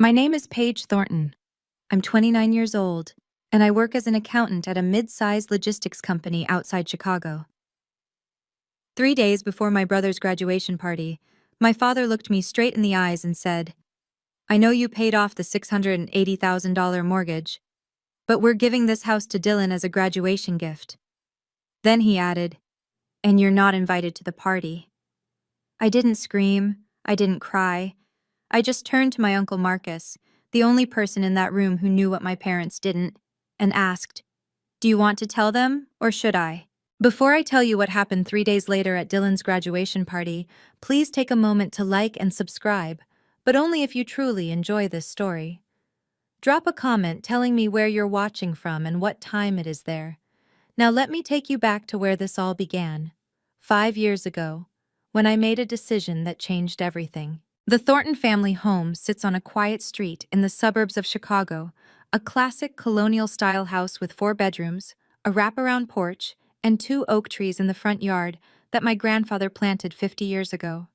My name is Paige Thornton. I'm 29 years old, and I work as an accountant at a mid-sized logistics company outside Chicago. 3 days before my brother's graduation party, my father looked me straight in the eyes and said, "I know you paid off the $680,000 mortgage, but we're giving this house to Dylan as a graduation gift." Then he added, "And you're not invited to the party." I didn't scream, I didn't cry. I just turned to my Uncle Marcus, the only person in that room who knew what my parents didn't, and asked, "Do you want to tell them, or should I?" Before I tell you what happened 3 days later at Dylan's graduation party, please take a moment to like and subscribe, but only if you truly enjoy this story. Drop a comment telling me where you're watching from and what time it is there. Now let me take you back to where this all began, 5 years ago, when I made a decision that changed everything. The Thornton family home sits on a quiet street in the suburbs of Chicago, a classic colonial-style house with 4 bedrooms, a wraparound porch, and 2 oak trees in the front yard that my grandfather planted 50 years ago.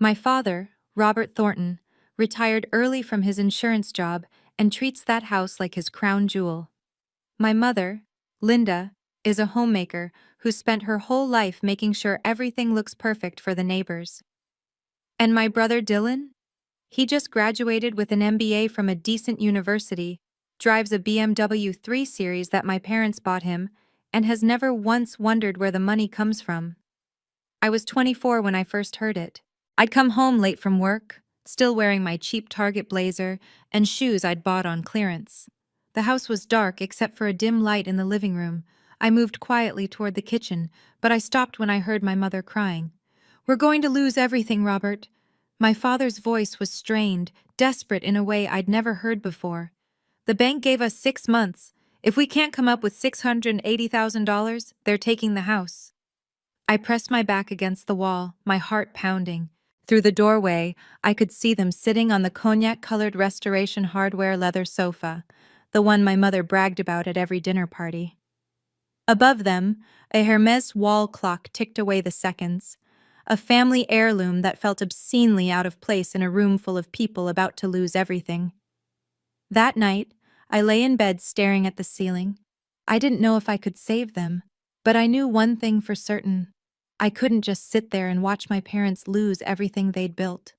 My father, Robert Thornton, retired early from his insurance job and treats that house like his crown jewel. My mother, Linda, is a homemaker who spent her whole life making sure everything looks perfect for the neighbors. And my brother Dylan? He just graduated with an MBA from a decent university, drives a BMW 3 Series that my parents bought him, and has never once wondered where the money comes from. I was 24 when I first heard it. I'd come home late from work, still wearing my cheap Target blazer and shoes I'd bought on clearance. The house was dark except for a dim light in the living room. I moved quietly toward the kitchen, but I stopped when I heard my mother crying. "We're going to lose everything, Robert." My father's voice was strained, desperate in a way I'd never heard before. "The bank gave us 6 months. If we can't come up with $680,000, they're taking the house." I pressed my back against the wall, my heart pounding. Through the doorway, I could see them sitting on the cognac-colored Restoration Hardware leather sofa, the one my mother bragged about at every dinner party. Above them, a Hermes wall clock ticked away the seconds, a family heirloom that felt obscenely out of place in a room full of people about to lose everything. That night, I lay in bed staring at the ceiling. I didn't know if I could save them, but I knew one thing for certain. I couldn't just sit there and watch my parents lose everything they'd built.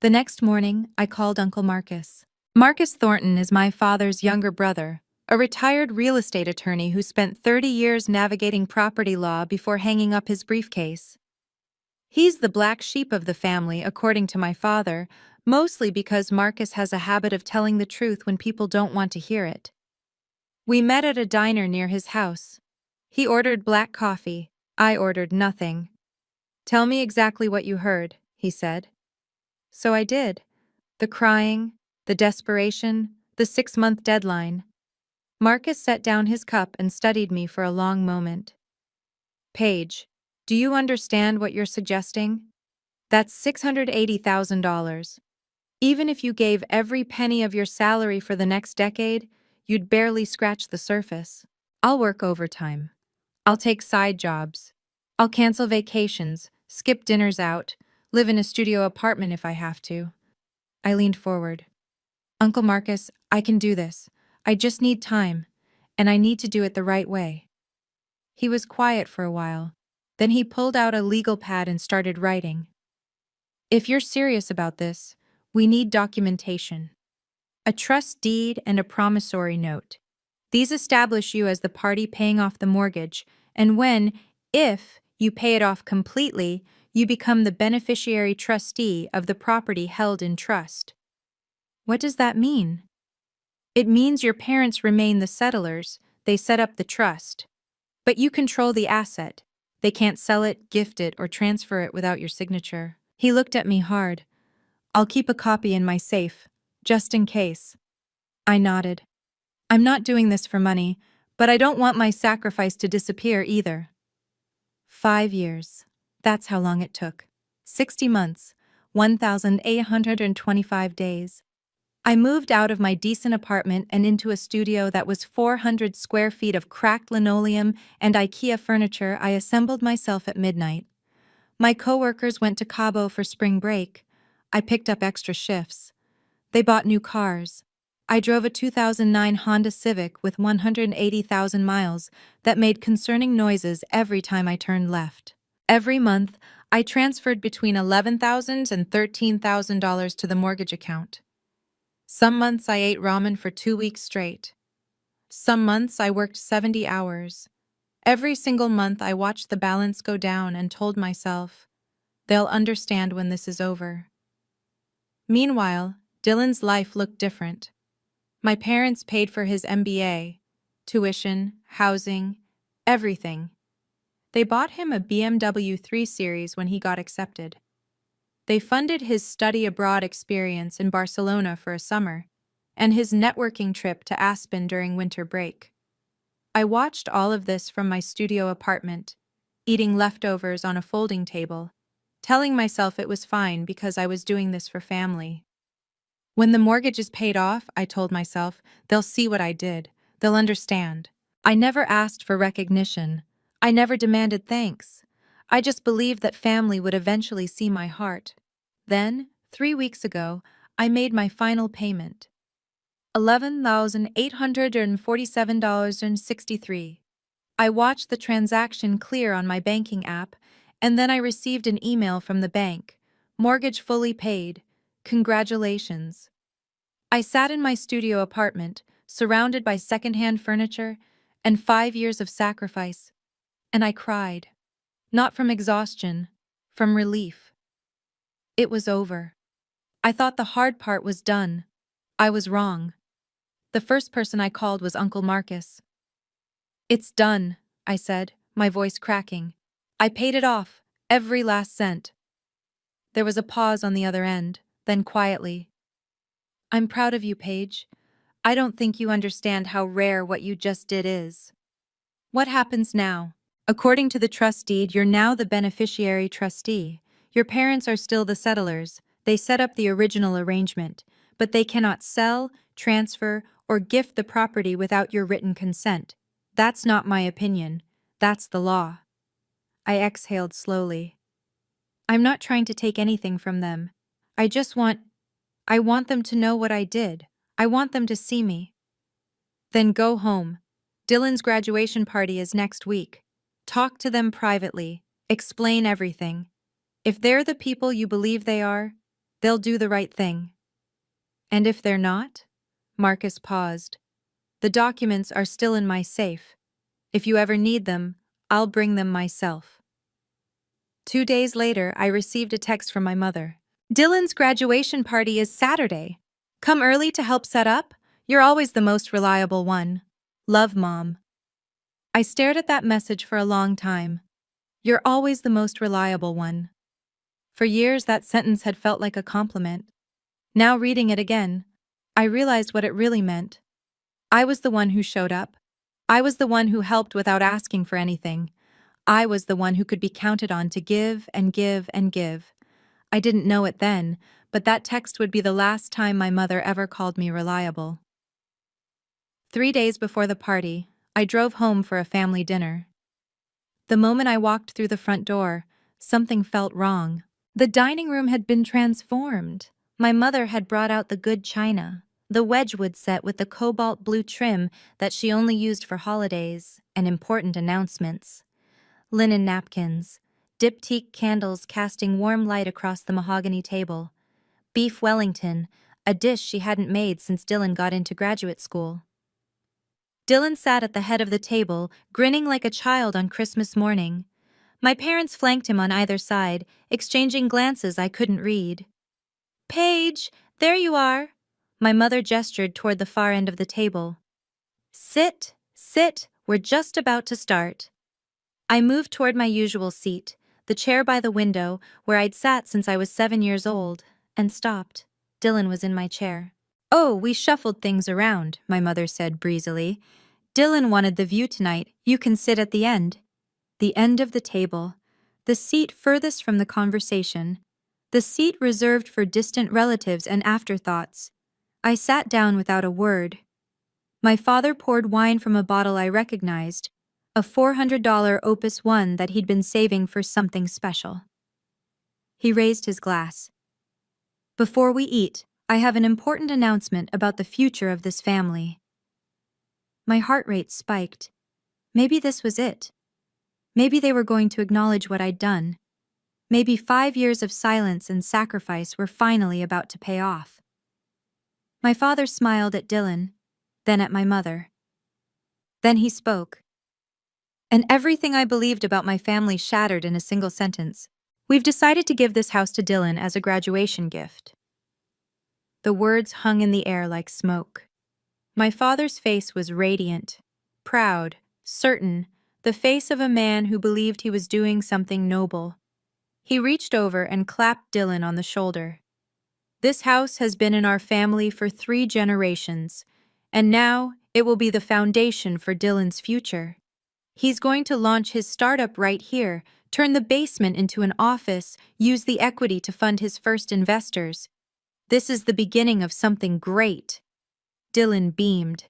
The next morning, I called Uncle Marcus. Marcus Thornton is my father's younger brother, a retired real estate attorney who spent 30 years navigating property law before hanging up his briefcase. He's the black sheep of the family, according to my father, mostly because Marcus has a habit of telling the truth when people don't want to hear it. We met at a diner near his house. He ordered black coffee. I ordered nothing. "Tell me exactly what you heard," he said. So I did. The crying, the desperation, the 6-month deadline. Marcus set down his cup and studied me for a long moment. "Paige, do you understand what you're suggesting? That's $680,000. Even if you gave every penny of your salary for the next decade, you'd barely scratch the surface. I'll work overtime. I'll take side jobs. I'll cancel vacations, skip dinners out, live in a studio apartment if I have to." I leaned forward. "Uncle Marcus, I can do this. I just need time, and I need to do it the right way." He was quiet for a while. Then he pulled out a legal pad and started writing. "If you're serious about this, we need documentation. A trust deed and a promissory note. These establish you as the party paying off the mortgage, and if you pay it off completely, you become the beneficiary trustee of the property held in trust." What does that mean? It means your parents remain the settlers, they set up the trust. But you control the asset. They can't sell it, gift it, or transfer it without your signature. He looked at me hard. "I'll keep a copy in my safe, just in case." I nodded. "I'm not doing this for money, but I don't want my sacrifice to disappear either." 5 years. That's how long it took. 60 months, 1,825 days. I moved out of my decent apartment and into a studio that was 400 square feet of cracked linoleum and IKEA furniture. I assembled myself at midnight. My coworkers went to Cabo for spring break. I picked up extra shifts. They bought new cars. I drove a 2009 Honda Civic with 180,000 miles that made concerning noises every time I turned left. Every month, I transferred between $11,000 and $13,000 to the mortgage account. Some months I ate ramen for 2 weeks straight. Some months I worked 70 hours. Every single month I watched the balance go down and told myself, they'll understand when this is over. Meanwhile, Dylan's life looked different. My parents paid for his MBA, tuition, housing, everything. They bought him a BMW 3 Series when he got accepted. They funded his study abroad experience in Barcelona for a summer, and his networking trip to Aspen during winter break. I watched all of this from my studio apartment, eating leftovers on a folding table, telling myself it was fine because I was doing this for family. When the mortgage is paid off, I told myself, they'll see what I did. They'll understand. I never asked for recognition. I never demanded thanks. I just believed that family would eventually see my heart. Then, 3 weeks ago, I made my final payment. $11,847.63. I watched the transaction clear on my banking app, and then I received an email from the bank. Mortgage fully paid. Congratulations. I sat in my studio apartment, surrounded by secondhand furniture and 5 years of sacrifice, and I cried. Not from exhaustion, from relief. It was over. I thought the hard part was done. I was wrong. The first person I called was Uncle Marcus. It's done, I said, my voice cracking. I paid it off, every last cent. There was a pause on the other end, then quietly. I'm proud of you, Paige. I don't think you understand how rare what you just did is. What happens now? According to the trust deed, you're now the beneficiary trustee. Your parents are still the settlers. They set up the original arrangement, but they cannot sell, transfer, or gift the property without your written consent. That's not my opinion. That's the law. I exhaled slowly. I'm not trying to take anything from them. I want them to know what I did. I want them to see me. Then go home. Dylan's graduation party is next week. Talk to them privately. Explain everything. If they're the people you believe they are, they'll do the right thing. And if they're not? Marcus paused. The documents are still in my safe. If you ever need them, I'll bring them myself. 2 days later, I received a text from my mother. Dylan's graduation party is Saturday. Come early to help set up? You're always the most reliable one. Love, Mom. I stared at that message for a long time. You're always the most reliable one. For years, that sentence had felt like a compliment. Now, reading it again, I realized what it really meant. I was the one who showed up. I was the one who helped without asking for anything. I was the one who could be counted on to give and give and give. I didn't know it then, but that text would be the last time my mother ever called me reliable. 3 days before the party, I drove home for a family dinner. The moment I walked through the front door, something felt wrong. The dining room had been transformed. My mother had brought out the good china, the Wedgwood set with the cobalt blue trim that she only used for holidays and important announcements. Linen napkins, diptyque candles casting warm light across the mahogany table. Beef Wellington, a dish she hadn't made since Dylan got into graduate school. Dylan sat at the head of the table, grinning like a child on Christmas morning. My parents flanked him on either side, exchanging glances I couldn't read. Paige, there you are. My mother gestured toward the far end of the table. Sit, sit, we're just about to start. I moved toward my usual seat, the chair by the window, where I'd sat since I was 7 years old, and stopped. Dylan was in my chair. Oh, we shuffled things around, my mother said breezily. Dylan wanted the view tonight. You can sit at the end. The end of the table. The seat furthest from the conversation. The seat reserved for distant relatives and afterthoughts. I sat down without a word. My father poured wine from a bottle I recognized, a $400 Opus One that he'd been saving for something special. He raised his glass. Before we eat, I have an important announcement about the future of this family. My heart rate spiked. Maybe this was it. Maybe they were going to acknowledge what I'd done. Maybe 5 years of silence and sacrifice were finally about to pay off. My father smiled at Dylan, then at my mother. Then he spoke. And everything I believed about my family shattered in a single sentence. We've decided to give this house to Dylan as a graduation gift. The words hung in the air like smoke. My father's face was radiant, proud, certain, the face of a man who believed he was doing something noble. He reached over and clapped Dylan on the shoulder. This house has been in our family for 3 generations, and now it will be the foundation for Dylan's future. He's going to launch his startup right here, turn the basement into an office, use the equity to fund his first investors. This is the beginning of something great. Dylan beamed.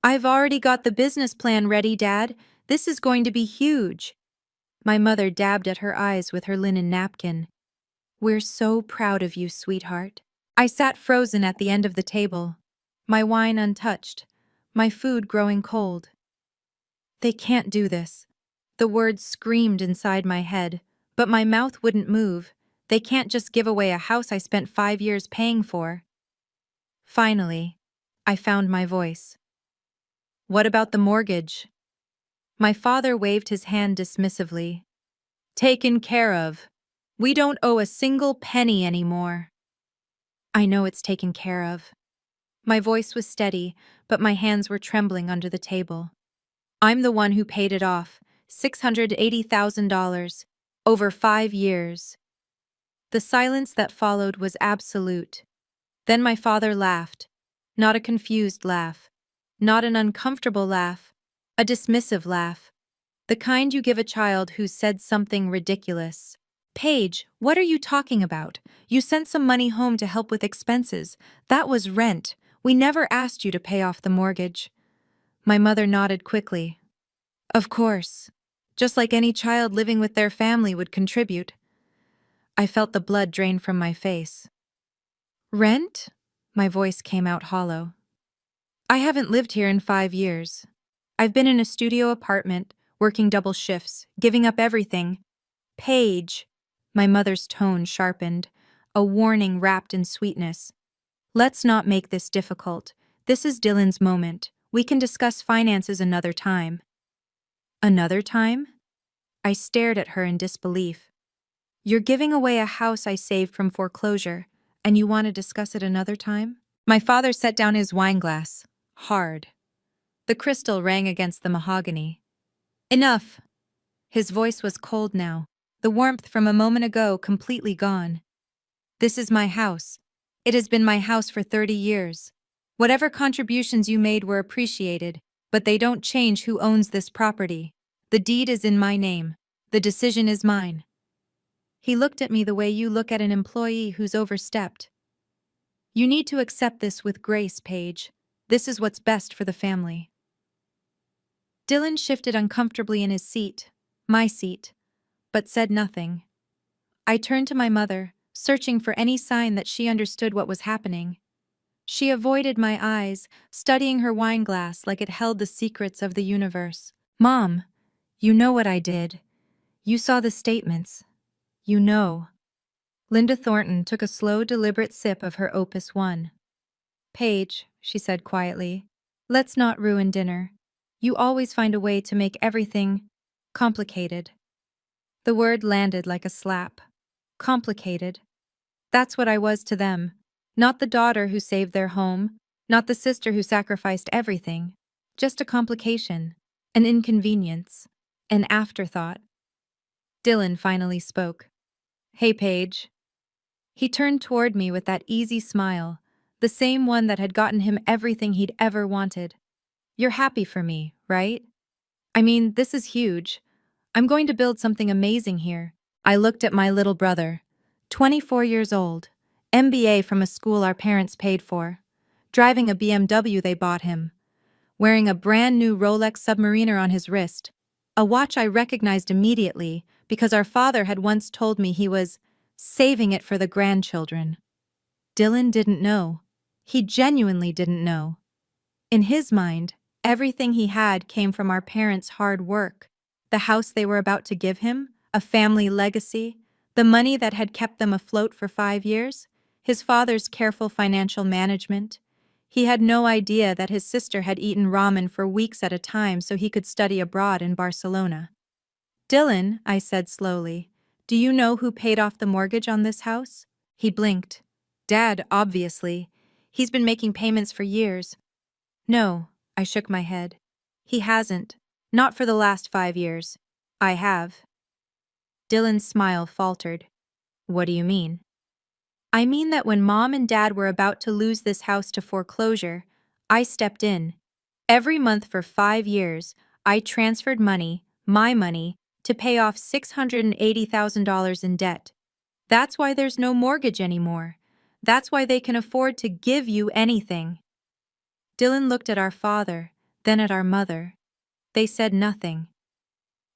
I've already got the business plan ready, Dad. This is going to be huge. My mother dabbed at her eyes with her linen napkin. We're so proud of you, sweetheart. I sat frozen at the end of the table, my wine untouched, my food growing cold. They can't do this. The words screamed inside my head, but my mouth wouldn't move. They can't just give away a house I spent 5 years paying for. Finally, I found my voice. What about the mortgage? My father waved his hand dismissively. Taken care of. We don't owe a single penny anymore. I know it's taken care of. My voice was steady, but my hands were trembling under the table. I'm the one who paid it off, $680,000, over 5 years. The silence that followed was absolute. Then my father laughed, not a confused laugh, not an uncomfortable laugh, a dismissive laugh, the kind you give a child who's said something ridiculous. Paige, what are you talking about? You sent some money home to help with expenses. That was rent. We never asked you to pay off the mortgage. My mother nodded quickly. Of course. Just like any child living with their family would contribute. I felt the blood drain from my face. Rent? My voice came out hollow. I haven't lived here in 5 years. I've been in a studio apartment, working double shifts, giving up everything. Paige. My mother's tone sharpened, a warning wrapped in sweetness. Let's not make this difficult. This is Dylan's moment. We can discuss finances another time. Another time? I stared at her in disbelief. You're giving away a house I saved from foreclosure, and you want to discuss it another time? My father set down his wineglass, hard. The crystal rang against the mahogany. Enough! His voice was cold now, the warmth from a moment ago completely gone. This is my house. It has been my house for 30 years. Whatever contributions you made were appreciated, but they don't change who owns this property. The deed is in my name. The decision is mine. He looked at me the way you look at an employee who's overstepped. You need to accept this with grace, Paige. This is what's best for the family. Dylan shifted uncomfortably in his seat, my seat, but said nothing. I turned to my mother, searching for any sign that she understood what was happening. She avoided my eyes, studying her wineglass like it held the secrets of the universe. Mom, you know what I did. You saw the statements. You know. Linda Thornton took a slow, deliberate sip of her Opus 1. Paige, she said quietly, let's not ruin dinner. You always find a way to make everything complicated. The word landed like a slap. Complicated. That's what I was to them. Not the daughter who saved their home, not the sister who sacrificed everything. Just a complication, an inconvenience, an afterthought. Dylan finally spoke. Hey, Paige. He turned toward me with that easy smile, the same one that had gotten him everything he'd ever wanted. You're happy for me, right? I mean, this is huge. I'm going to build something amazing here. I looked at my little brother, 24 years old, MBA from a school our parents paid for, driving a BMW they bought him, wearing a brand new Rolex Submariner on his wrist, a watch I recognized immediately because our father had once told me he was saving it for the grandchildren. Dylan didn't know. He genuinely didn't know. In his mind, everything he had came from our parents' hard work. The house they were about to give him, a family legacy, the money that had kept them afloat for 5 years, his father's careful financial management. He had no idea that his sister had eaten ramen for weeks at a time so he could study abroad in Barcelona. Dylan, I said slowly, do you know who paid off the mortgage on this house? He blinked. Dad, obviously. He's been making payments for years. No, I shook my head. He hasn't. Not for the last 5 years. I have. Dylan's smile faltered. What do you mean? I mean that when Mom and Dad were about to lose this house to foreclosure, I stepped in. Every month for 5 years, I transferred money, my money, to pay off $680,000 in debt. That's why there's no mortgage anymore. That's why they can afford to give you anything. Dylan looked at our father, then at our mother. They said nothing.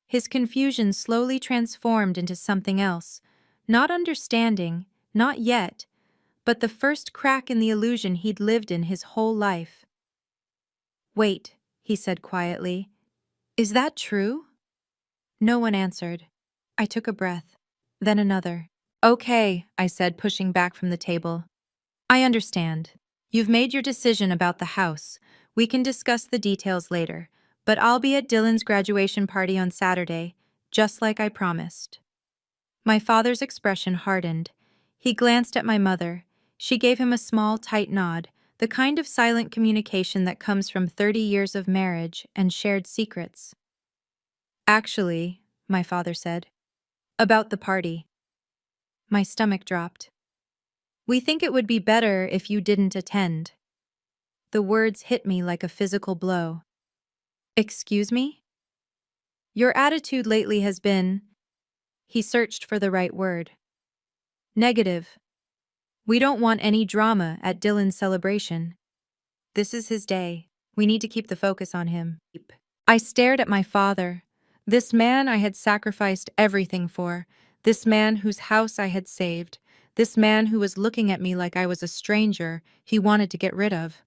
His confusion slowly transformed into something else. Not understanding, not yet, but the first crack in the illusion he'd lived in his whole life. Wait, he said quietly. Is that true? No one answered. I took a breath, then another. Okay, I said, pushing back from the table. I understand. You've made your decision about the house. We can discuss the details later, but I'll be at Dylan's graduation party on Saturday, just like I promised. My father's expression hardened. He glanced at my mother. She gave him a small, tight nod, the kind of silent communication that comes from 30 years of marriage and shared secrets. Actually, my father said, about the party. My stomach dropped. We think it would be better if you didn't attend. The words hit me like a physical blow. Excuse me? Your attitude lately has been… He searched for the right word. Negative. We don't want any drama at Dylan's celebration. This is his day. We need to keep the focus on him. I stared at my father. This man I had sacrificed everything for. This man whose house I had saved. This man who was looking at me like I was a stranger he wanted to get rid of.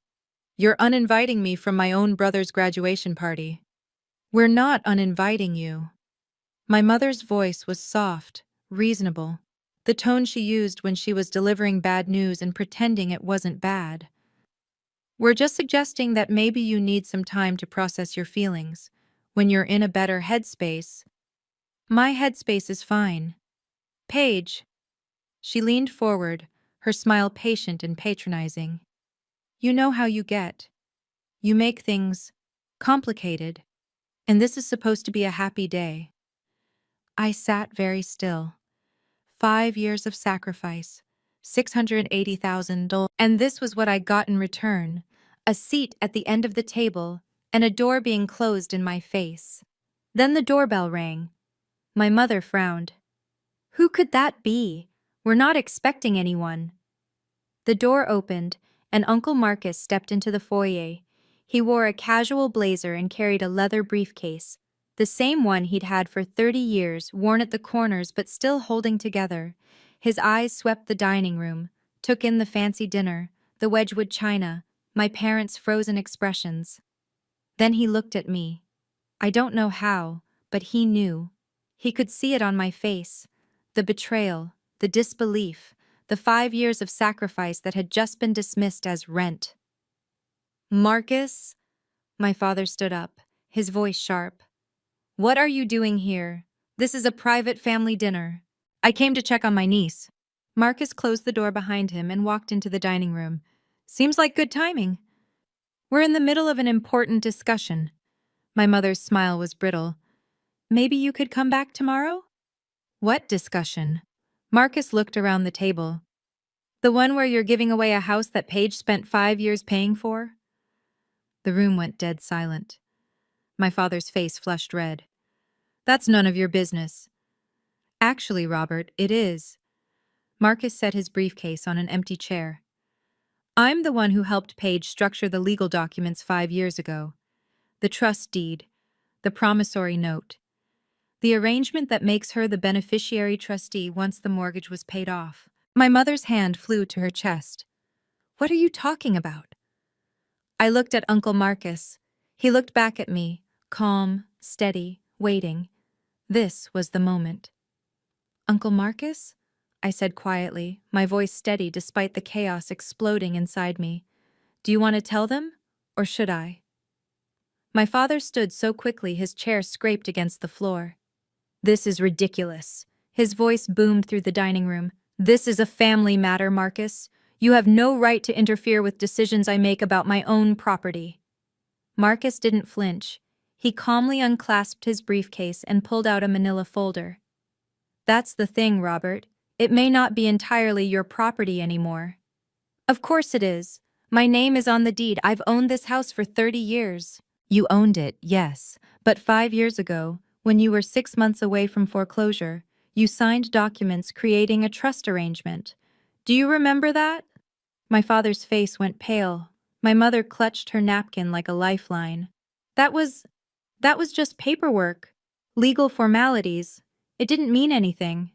You're uninviting me from my own brother's graduation party. We're not uninviting you. My mother's voice was soft, reasonable, the tone she used when she was delivering bad news and pretending it wasn't bad. We're just suggesting that maybe you need some time to process your feelings. When you're in a better headspace. My headspace is fine. Paige. She leaned forward, her smile patient and patronizing. You know how you get. You make things complicated, and this is supposed to be a happy day. I sat very still. 5 years of sacrifice, $680,000, and this was what I got in return, a seat at the end of the table and a door being closed in my face. Then the doorbell rang. My mother frowned. Who could that be? We're not expecting anyone. The door opened, and Uncle Marcus stepped into the foyer. He wore a casual blazer and carried a leather briefcase, the same one he'd had for 30 years, worn at the corners but still holding together. His eyes swept the dining room, took in the fancy dinner, the Wedgwood china, my parents' frozen expressions. Then he looked at me. I don't know how, but he knew. He could see it on my face. The betrayal, the disbelief, the 5 years of sacrifice that had just been dismissed as rent. Marcus? My father stood up, his voice sharp. What are you doing here? This is a private family dinner. I came to check on my niece. Marcus closed the door behind him and walked into the dining room. Seems like good timing. We're in the middle of an important discussion. My mother's smile was brittle. Maybe you could come back tomorrow? What discussion? Marcus looked around the table. The one where you're giving away a house that Paige spent 5 years paying for? The room went dead silent. My father's face flushed red. That's none of your business. Actually, Robert, it is. Marcus set his briefcase on an empty chair. I'm the one who helped Paige structure the legal documents 5 years ago. The trust deed, the promissory note, the arrangement that makes her the beneficiary trustee once the mortgage was paid off. My mother's hand flew to her chest. What are you talking about? I looked at Uncle Marcus. He looked back at me, calm, steady, waiting. This was the moment. Uncle Marcus? I said quietly, my voice steady despite the chaos exploding inside me. Do you want to tell them? Or should I? My father stood so quickly his chair scraped against the floor. This is ridiculous. His voice boomed through the dining room. This is a family matter, Marcus. You have no right to interfere with decisions I make about my own property. Marcus didn't flinch. He calmly unclasped his briefcase and pulled out a manila folder. That's the thing, Robert. It may not be entirely your property anymore. Of course it is. My name is on the deed. I've owned this house for 30 years. You owned it, yes. But 5 years ago, when you were 6 months away from foreclosure, you signed documents creating a trust arrangement. Do you remember that? My father's face went pale. My mother clutched her napkin like a lifeline. That was just paperwork. Legal formalities. It didn't mean anything.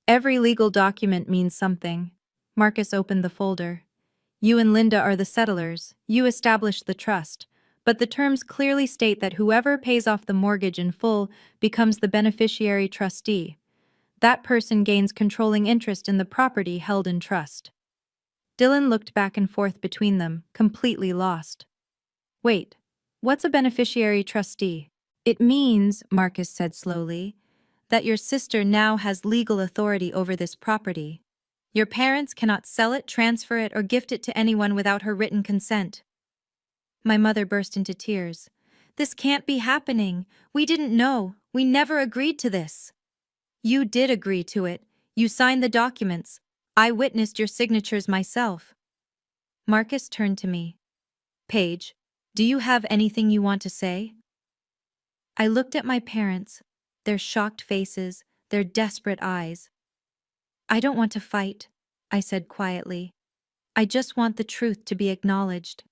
Every legal document means something. Marcus opened the folder. You and Linda are the settlers. You established the trust. But the terms clearly state that whoever pays off the mortgage in full becomes the beneficiary trustee. That person gains controlling interest in the property held in trust. Dylan looked back and forth between them, completely lost. Wait, what's a beneficiary trustee? It means, Marcus said slowly, that your sister now has legal authority over this property. Your parents cannot sell it, transfer it, or gift it to anyone without her written consent. My mother burst into tears. This can't be happening. We didn't know. We never agreed to this. You did agree to it. You signed the documents. I witnessed your signatures myself. Marcus turned to me. Paige, do you have anything you want to say? I looked at my parents, their shocked faces, their desperate eyes. I don't want to fight, I said quietly. I just want the truth to be acknowledged.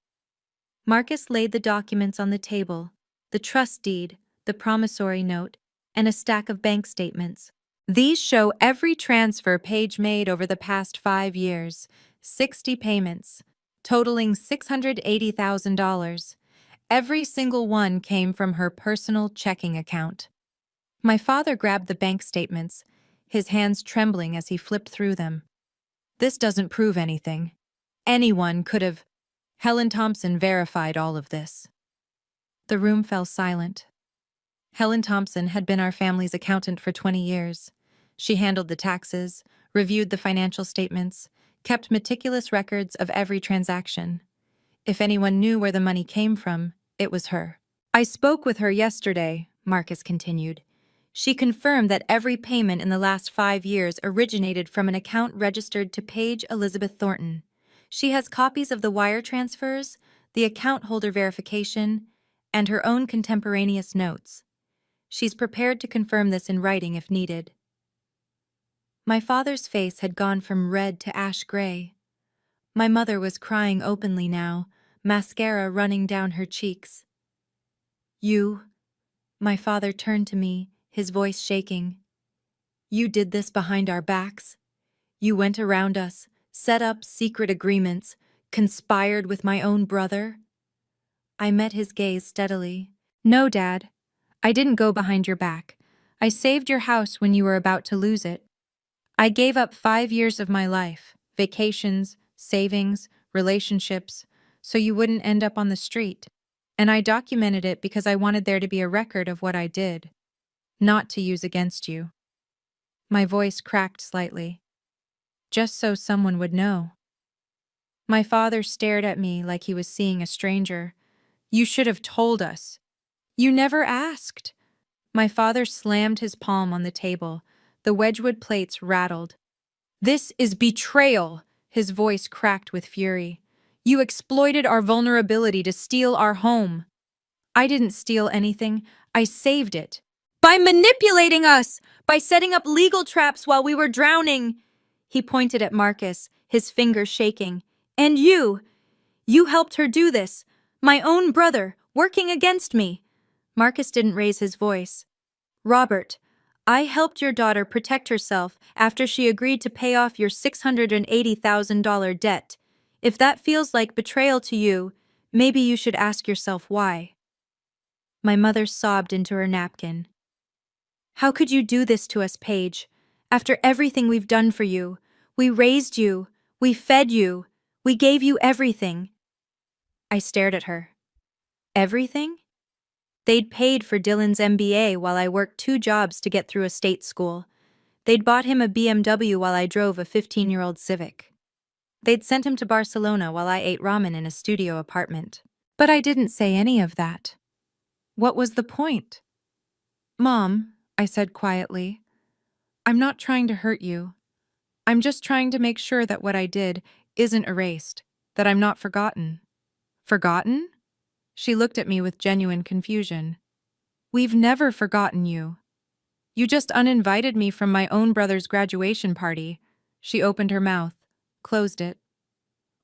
Marcus laid the documents on the table, the trust deed, the promissory note, and a stack of bank statements. These show every transfer Paige made over the past 5 years, 60 payments, totaling $680,000. Every single one came from her personal checking account. My father grabbed the bank statements, his hands trembling as he flipped through them. This doesn't prove anything. Anyone could have. Helen Thompson verified all of this. The room fell silent. Helen Thompson had been our family's accountant for 20 years. She handled the taxes, reviewed the financial statements, kept meticulous records of every transaction. If anyone knew where the money came from, it was her. I spoke with her yesterday, Marcus continued. She confirmed that every payment in the last 5 years originated from an account registered to Paige Elizabeth Thornton. She has copies of the wire transfers, the account holder verification, and her own contemporaneous notes. She's prepared to confirm this in writing if needed. My father's face had gone from red to ash gray. My mother was crying openly now, mascara running down her cheeks. You, my father turned to me, his voice shaking. You did this behind our backs. You went around us, set up secret agreements, conspired with my own brother. I met his gaze steadily. No, Dad. I didn't go behind your back. I saved your house when you were about to lose it. I gave up 5 years of my life, vacations, savings, relationships, so you wouldn't end up on the street. And I documented it because I wanted there to be a record of what I did, not to use against you. My voice cracked slightly. Just so someone would know. My father stared at me like he was seeing a stranger. You should have told us. You never asked. My father slammed his palm on the table. The Wedgwood plates rattled. This is betrayal, his voice cracked with fury. You exploited our vulnerability to steal our home. I didn't steal anything. I saved it. By manipulating us! By setting up legal traps while we were drowning! He pointed at Marcus, his fingers shaking. And you! You helped her do this. My own brother, working against me. Marcus didn't raise his voice. Robert, I helped your daughter protect herself after she agreed to pay off your $680,000 debt. If that feels like betrayal to you, maybe you should ask yourself why. My mother sobbed into her napkin. How could you do this to us, Paige? After everything we've done for you, we raised you, we fed you, we gave you everything. I stared at her. Everything? They'd paid for Dylan's MBA while I worked 2 jobs to get through a state school. They'd bought him a BMW while I drove a 15-year-old Civic. They'd sent him to Barcelona while I ate ramen in a studio apartment. But I didn't say any of that. What was the point? Mom, I said quietly, I'm not trying to hurt you. I'm just trying to make sure that what I did isn't erased, that I'm not forgotten. Forgotten? She looked at me with genuine confusion. We've never forgotten you. You just uninvited me from my own brother's graduation party. She opened her mouth, closed it,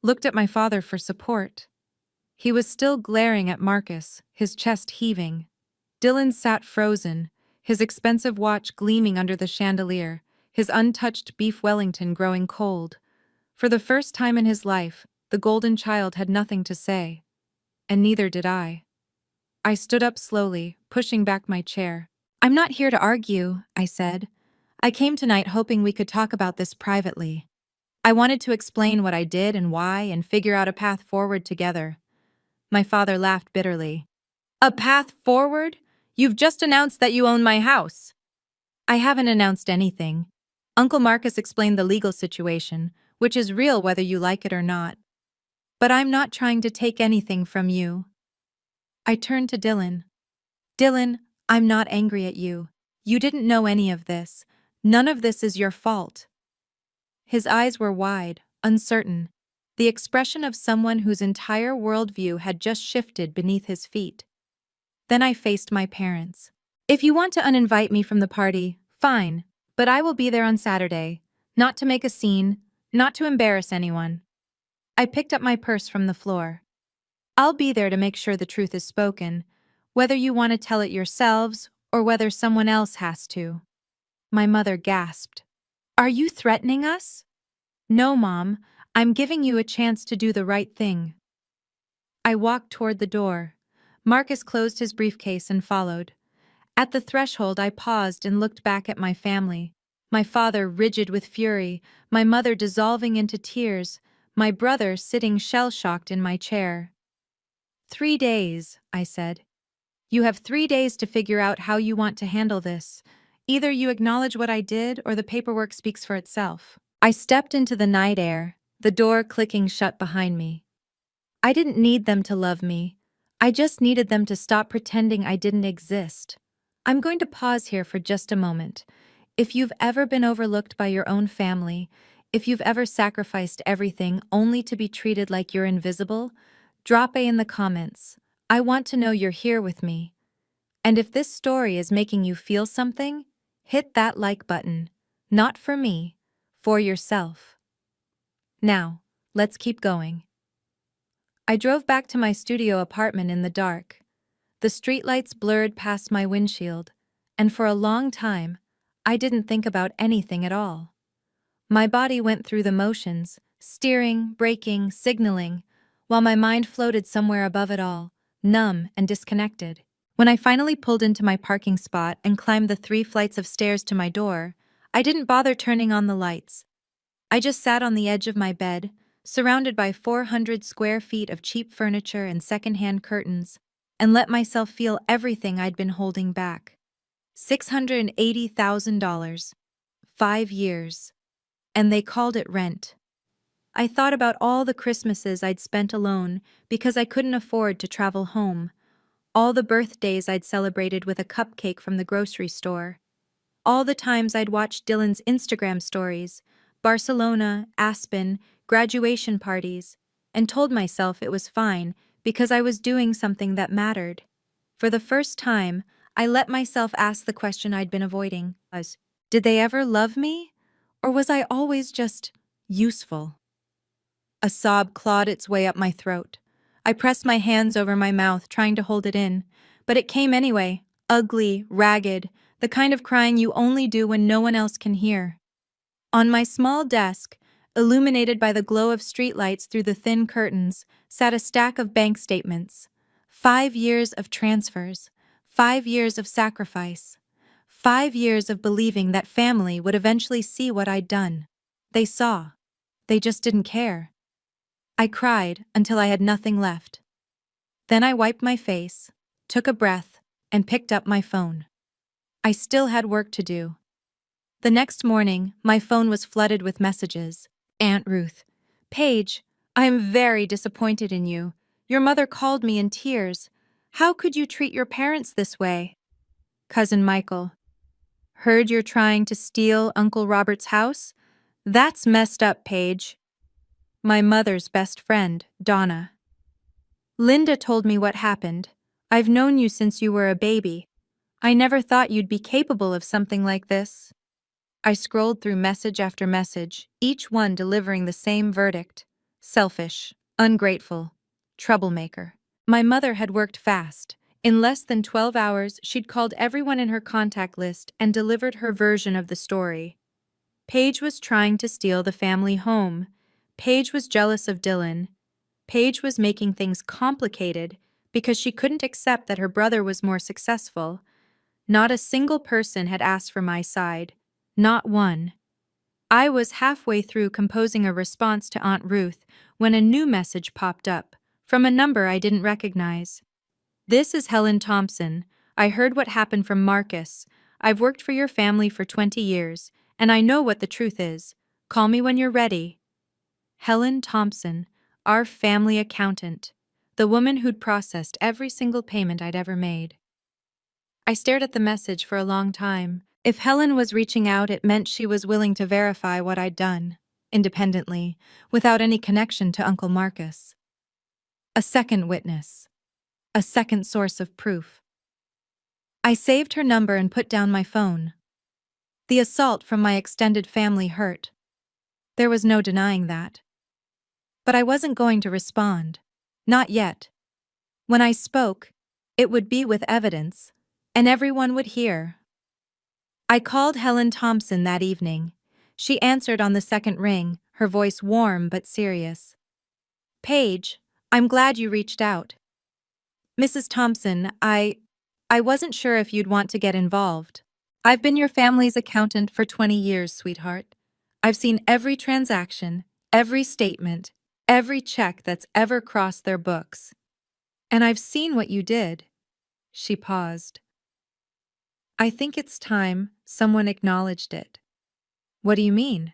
looked at my father for support. He was still glaring at Marcus, his chest heaving. Dylan sat frozen, his expensive watch gleaming under the chandelier, his untouched beef Wellington growing cold. For the first time in his life, the golden child had nothing to say. And neither did I. I stood up slowly, pushing back my chair. I'm not here to argue, I said. I came tonight hoping we could talk about this privately. I wanted to explain what I did and why and figure out a path forward together. My father laughed bitterly. A path forward? You've just announced that you own my house. I haven't announced anything. Uncle Marcus explained the legal situation, which is real whether you like it or not. But I'm not trying to take anything from you. I turned to Dylan. Dylan, I'm not angry at you. You didn't know any of this. None of this is your fault. His eyes were wide, uncertain, the expression of someone whose entire worldview had just shifted beneath his feet. Then I faced my parents. If you want to uninvite me from the party, fine, but I will be there on Saturday, not to make a scene, not to embarrass anyone. I picked up my purse from the floor. I'll be there to make sure the truth is spoken, whether you want to tell it yourselves or whether someone else has to. My mother gasped. Are you threatening us? No, Mom, I'm giving you a chance to do the right thing. I walked toward the door. Marcus closed his briefcase and followed. At the threshold, I paused and looked back at my family. My father rigid with fury, my mother dissolving into tears, my brother sitting shell-shocked in my chair. 3 days, I said. You have 3 days to figure out how you want to handle this. Either you acknowledge what I did or the paperwork speaks for itself. I stepped into the night air, the door clicking shut behind me. I didn't need them to love me. I just needed them to stop pretending I didn't exist. I'm going to pause here for just a moment. If you've ever been overlooked by your own family, if you've ever sacrificed everything only to be treated like you're invisible, drop A in the comments. I want to know you're here with me. And if this story is making you feel something, hit that like button. Not for me, for yourself. Now, let's keep going. I drove back to my studio apartment in the dark. The streetlights blurred past my windshield, and for a long time, I didn't think about anything at all. My body went through the motions, steering, braking, signaling, while my mind floated somewhere above it all, numb and disconnected. When I finally pulled into my parking spot and climbed the 3 flights of stairs to my door, I didn't bother turning on the lights. I just sat on the edge of my bed, surrounded by 400 square feet of cheap furniture and secondhand curtains, and let myself feel everything I'd been holding back. $680,000. 5 years. And they called it rent. I thought about all the Christmases I'd spent alone because I couldn't afford to travel home, all the birthdays I'd celebrated with a cupcake from the grocery store, all the times I'd watched Dylan's Instagram stories, Barcelona, Aspen, graduation parties, and told myself it was fine because I was doing something that mattered. For the first time, I let myself ask the question I'd been avoiding. Did they ever love me? Or was I always just useful? A sob clawed its way up my throat. I pressed my hands over my mouth, trying to hold it in, but it came anyway, ugly, ragged, the kind of crying you only do when no one else can hear. On my small desk, illuminated by the glow of streetlights through the thin curtains, sat a stack of bank statements. 5 years of transfers, 5 years of sacrifice, 5 years of believing that family would eventually see what I'd done. They saw. They just didn't care. I cried until I had nothing left. Then I wiped my face, took a breath, and picked up my phone. I still had work to do. The next morning, my phone was flooded with messages. Aunt Ruth. Paige, I am very disappointed in you. Your mother called me in tears. How could you treat your parents this way? Cousin Michael. Heard you're trying to steal Uncle Robert's house? That's messed up, Paige. My mother's best friend, Donna. Linda told me what happened. I've known you since you were a baby. I never thought you'd be capable of something like this. I scrolled through message after message, each one delivering the same verdict. Selfish, ungrateful, troublemaker. My mother had worked fast. In less than 12 hours, she'd called everyone in her contact list and delivered her version of the story. Paige was trying to steal the family home. Paige was jealous of Dylan. Paige was making things complicated because she couldn't accept that her brother was more successful. Not a single person had asked for my side. Not one. I was halfway through composing a response to Aunt Ruth when a new message popped up, from a number I didn't recognize. This is Helen Thompson. I heard what happened from Marcus. I've worked for your family for 20 years, and I know what the truth is. Call me when you're ready. Helen Thompson, our family accountant, the woman who'd processed every single payment I'd ever made. I stared at the message for a long time. If Helen was reaching out, it meant she was willing to verify what I'd done, independently, without any connection to Uncle Marcus. A second witness. A second source of proof. I saved her number and put down my phone. The assault from my extended family hurt. There was no denying that. But I wasn't going to respond. Not yet. When I spoke, it would be with evidence, and everyone would hear. I called Helen Thompson that evening. She answered on the second ring, her voice warm but serious. Paige, I'm glad you reached out. Mrs. Thompson, I wasn't sure if you'd want to get involved. I've been your family's accountant for 20 years, sweetheart. I've seen every transaction, every statement, every check that's ever crossed their books. And I've seen what you did. She paused. I think it's time someone acknowledged it. What do you mean?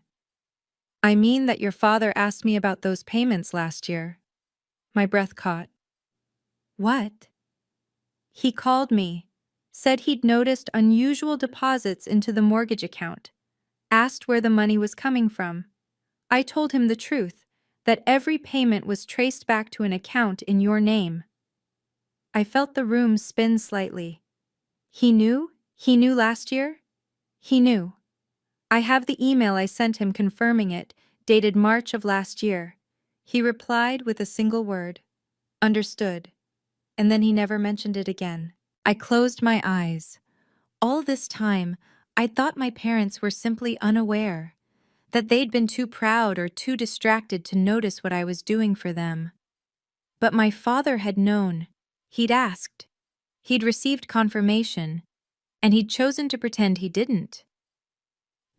I mean that your father asked me about those payments last year. My breath caught. What? He called me, said he'd noticed unusual deposits into the mortgage account, asked where the money was coming from. I told him the truth, that every payment was traced back to an account in your name. I felt the room spin slightly. He knew? He knew last year? He knew. I have the email I sent him confirming it, dated March of last year. He replied with a single word. Understood. And then he never mentioned it again. I closed my eyes. All this time, I'd thought my parents were simply unaware, that they'd been too proud or too distracted to notice what I was doing for them. But my father had known. He'd asked. He'd received confirmation, and he'd chosen to pretend he didn't.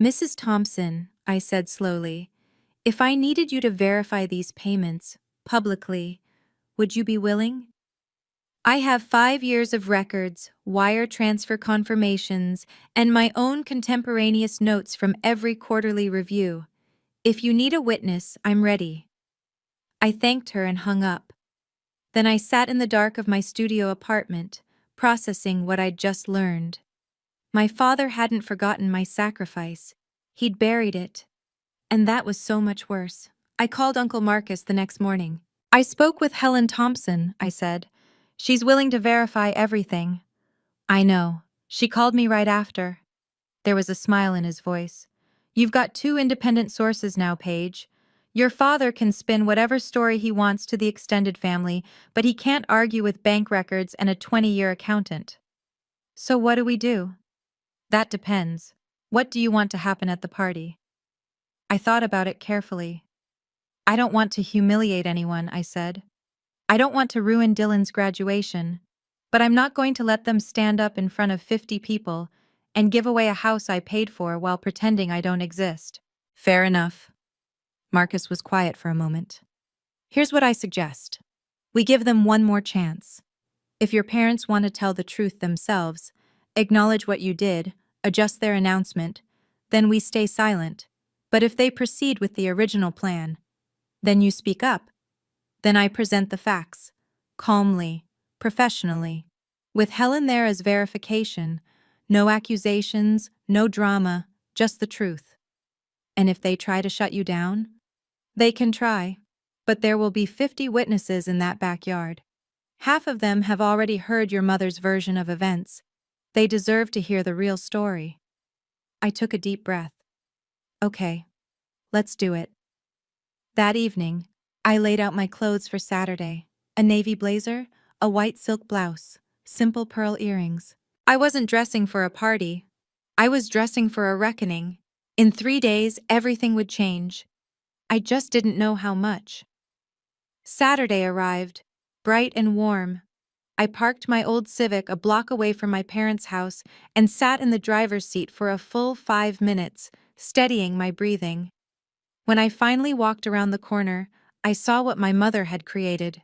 Mrs. Thompson, I said slowly, if I needed you to verify these payments, publicly, would you be willing? I have 5 years of records, wire transfer confirmations, and my own contemporaneous notes from every quarterly review. If you need a witness, I'm ready. I thanked her and hung up. Then I sat in the dark of my studio apartment, processing what I'd just learned. My father hadn't forgotten my sacrifice. He'd buried it. And that was so much worse. I called Uncle Marcus the next morning. I spoke with Helen Thompson, I said. She's willing to verify everything. I know. She called me right after. There was a smile in his voice. You've got 2 independent sources now, Paige. Your father can spin whatever story he wants to the extended family, but he can't argue with bank records and a 20-year accountant. So what do we do? That depends. What do you want to happen at the party? I thought about it carefully. I don't want to humiliate anyone, I said. I don't want to ruin Dylan's graduation, but I'm not going to let them stand up in front of 50 people and give away a house I paid for while pretending I don't exist. Fair enough. Marcus was quiet for a moment. Here's what I suggest. We give them one more chance. If your parents want to tell the truth themselves, acknowledge what you did, adjust their announcement, then we stay silent. But if they proceed with the original plan, then you speak up. Then I present the facts, calmly, professionally, with Helen there as verification, no accusations, no drama, just the truth. And if they try to shut you down, they can try, but there will be 50 witnesses in that backyard. Half of them have already heard your mother's version of events. They deserve to hear the real story. I took a deep breath. Okay, let's do it. That evening, I laid out my clothes for Saturday. A navy blazer, a white silk blouse, simple pearl earrings. I wasn't dressing for a party. I was dressing for a reckoning. In 3 days, everything would change. I just didn't know how much. Saturday arrived, bright and warm. I parked my old Civic a block away from my parents' house and sat in the driver's seat for a full 5 minutes, steadying my breathing. When I finally walked around the corner, I saw what my mother had created.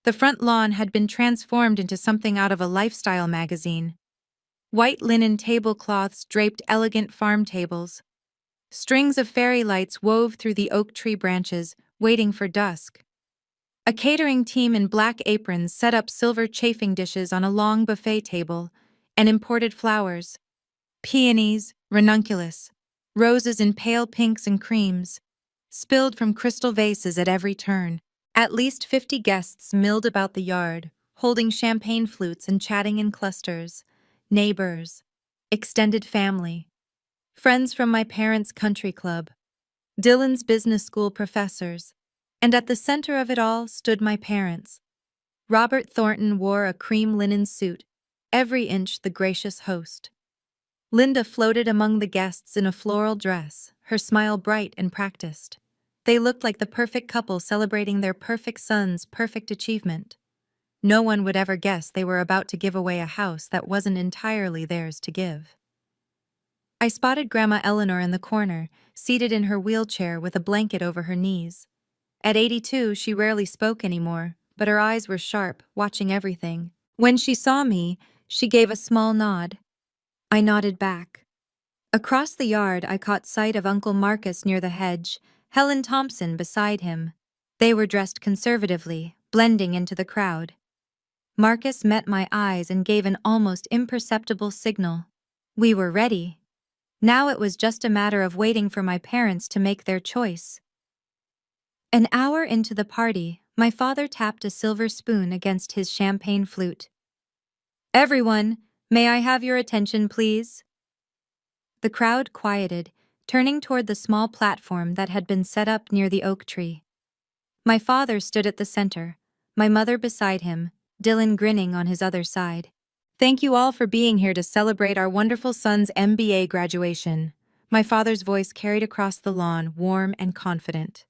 The front lawn had been transformed into something out of a lifestyle magazine. White linen tablecloths draped elegant farm tables. Strings of fairy lights wove through the oak tree branches, waiting for dusk. A catering team in black aprons set up silver chafing dishes on a long buffet table, and imported flowers. Peonies, ranunculus, roses in pale pinks and creams, spilled from crystal vases at every turn. At least 50 guests milled about the yard, holding champagne flutes and chatting in clusters. Neighbors, extended family, friends from my parents' country club, Dylan's business school professors, and at the center of it all stood my parents. Robert Thornton wore a cream linen suit, every inch the gracious host. Linda floated among the guests in a floral dress, her smile bright and practiced. They looked like the perfect couple celebrating their perfect son's perfect achievement. No one would ever guess they were about to give away a house that wasn't entirely theirs to give. I spotted Grandma Eleanor in the corner, seated in her wheelchair with a blanket over her knees. At 82, she rarely spoke anymore, but her eyes were sharp, watching everything. When she saw me, she gave a small nod. I nodded back. Across the yard, I caught sight of Uncle Marcus near the hedge, Helen Thompson beside him. They were dressed conservatively, blending into the crowd. Marcus met my eyes and gave an almost imperceptible signal. We were ready. Now it was just a matter of waiting for my parents to make their choice. An hour into the party, my father tapped a silver spoon against his champagne flute. "Everyone, may I have your attention, please?" The crowd quieted, turning toward the small platform that had been set up near the oak tree. My father stood at the center, my mother beside him, Dylan grinning on his other side. "Thank you all for being here to celebrate our wonderful son's MBA graduation." My father's voice carried across the lawn, warm and confident.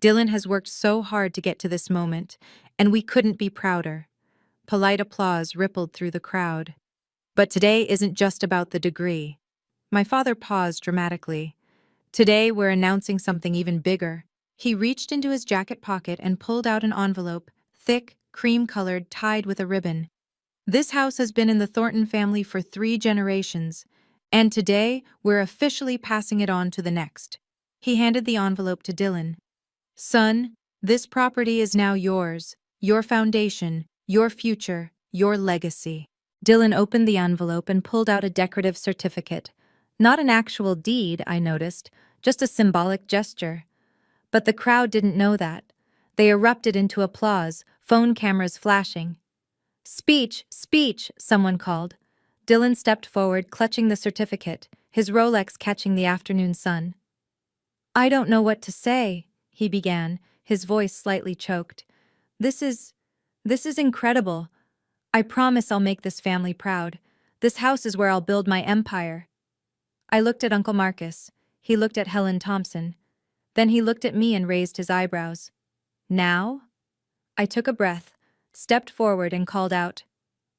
"Dylan has worked so hard to get to this moment, and we couldn't be prouder." Polite applause rippled through the crowd. "But today isn't just about the degree." My father paused dramatically. "Today we're announcing something even bigger." He reached into his jacket pocket and pulled out an envelope, thick, cream-colored, tied with a ribbon. "This house has been in the Thornton family for 3 generations, and today we're officially passing it on to the next." He handed the envelope to Dylan. "Son, this property is now yours, your foundation, your future, your legacy." Dylan opened the envelope and pulled out a decorative certificate. Not an actual deed, I noticed, just a symbolic gesture. But the crowd didn't know that. They erupted into applause, phone cameras flashing. "Speech, speech," someone called. Dylan stepped forward, clutching the certificate, his Rolex catching the afternoon sun. "I don't know what to say," he began, his voice slightly choked. This is incredible. I promise I'll make this family proud. This house is where I'll build my empire. I looked at Uncle Marcus. He looked at Helen Thompson. Then he looked at me and raised his eyebrows. Now? I took a breath, stepped forward and called out,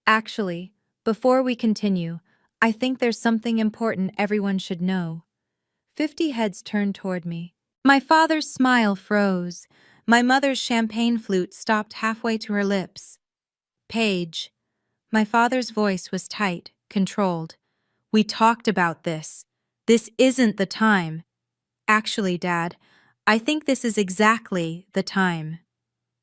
"Actually, before we continue, I think there's something important everyone should know." 50 heads turned toward me. My father's smile froze. My mother's champagne flute stopped halfway to her lips. "Paige." My father's voice was tight, controlled. "We talked about this. This isn't the time." "Actually, Dad, I think this is exactly the time."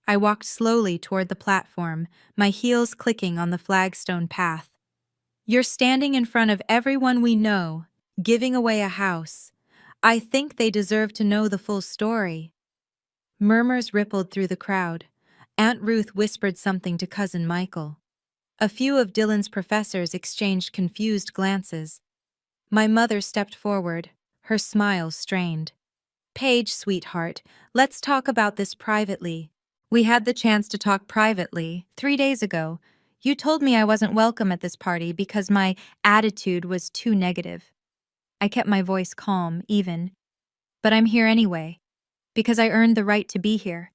I walked slowly toward the platform, my heels clicking on the flagstone path. "You're standing in front of everyone we know, giving away a house. I think they deserve to know the full story." Murmurs rippled through the crowd. Aunt Ruth whispered something to Cousin Michael. A few of Dylan's professors exchanged confused glances. My mother stepped forward, her smile strained. "Paige, sweetheart, let's talk about this privately. We had the chance to talk privately 3 days ago. You told me I wasn't welcome at this party because my attitude was too negative." I kept my voice calm, even. "But I'm here anyway, because I earned the right to be here."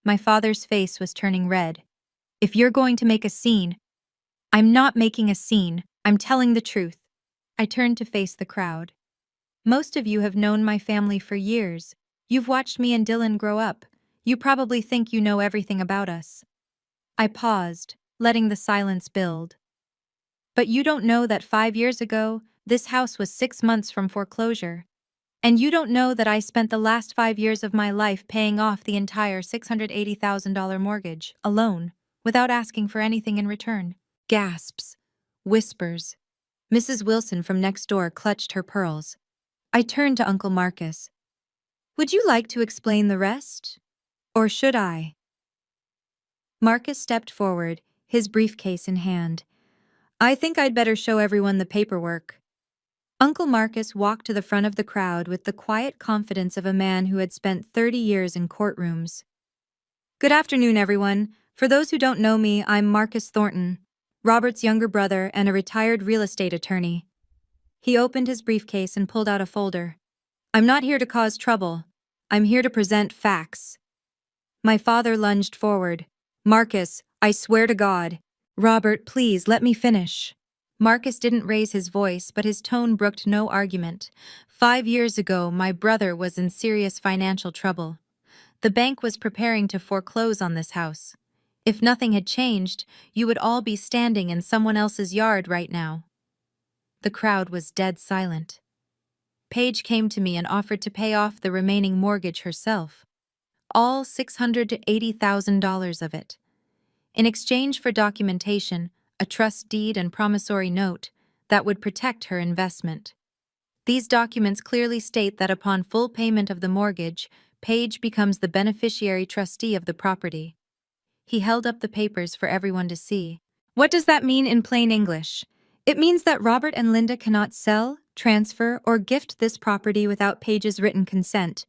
My father's face was turning red. "If you're going to make a scene—" "I'm not making a scene, I'm telling the truth." I turned to face the crowd. "Most of you have known my family for years. You've watched me and Dylan grow up. You probably think you know everything about us." I paused, letting the silence build. "But you don't know that 5 years ago, this house was 6 months from foreclosure. And you don't know that I spent the last 5 years of my life paying off the entire $680,000 mortgage, alone, without asking for anything in return." Gasps. Whispers. Mrs. Wilson from next door clutched her pearls. I turned to Uncle Marcus. "Would you like to explain the rest? Or should I?" Marcus stepped forward, his briefcase in hand. "I think I'd better show everyone the paperwork." Uncle Marcus walked to the front of the crowd with the quiet confidence of a man who had spent 30 years in courtrooms. "Good afternoon, everyone. For those who don't know me, I'm Marcus Thornton, Robert's younger brother and a retired real estate attorney." He opened his briefcase and pulled out a folder. "I'm not here to cause trouble. I'm here to present facts." My father lunged forward. "Marcus, I swear to God." "Robert, please, let me finish." Marcus didn't raise his voice, but his tone brooked no argument. 5 years ago, my brother was in serious financial trouble. The bank was preparing to foreclose on this house. If nothing had changed, you would all be standing in someone else's yard right now. The crowd was dead silent. Paige came to me and offered to pay off the remaining mortgage herself. All $680,000 of it. In exchange for documentation, a trust deed and promissory note that would protect her investment. These documents clearly state that upon full payment of the mortgage, Paige becomes the beneficiary trustee of the property. He held up the papers for everyone to see. "What does that mean in plain English?" "It means that Robert and Linda cannot sell, transfer, or gift this property without Paige's written consent.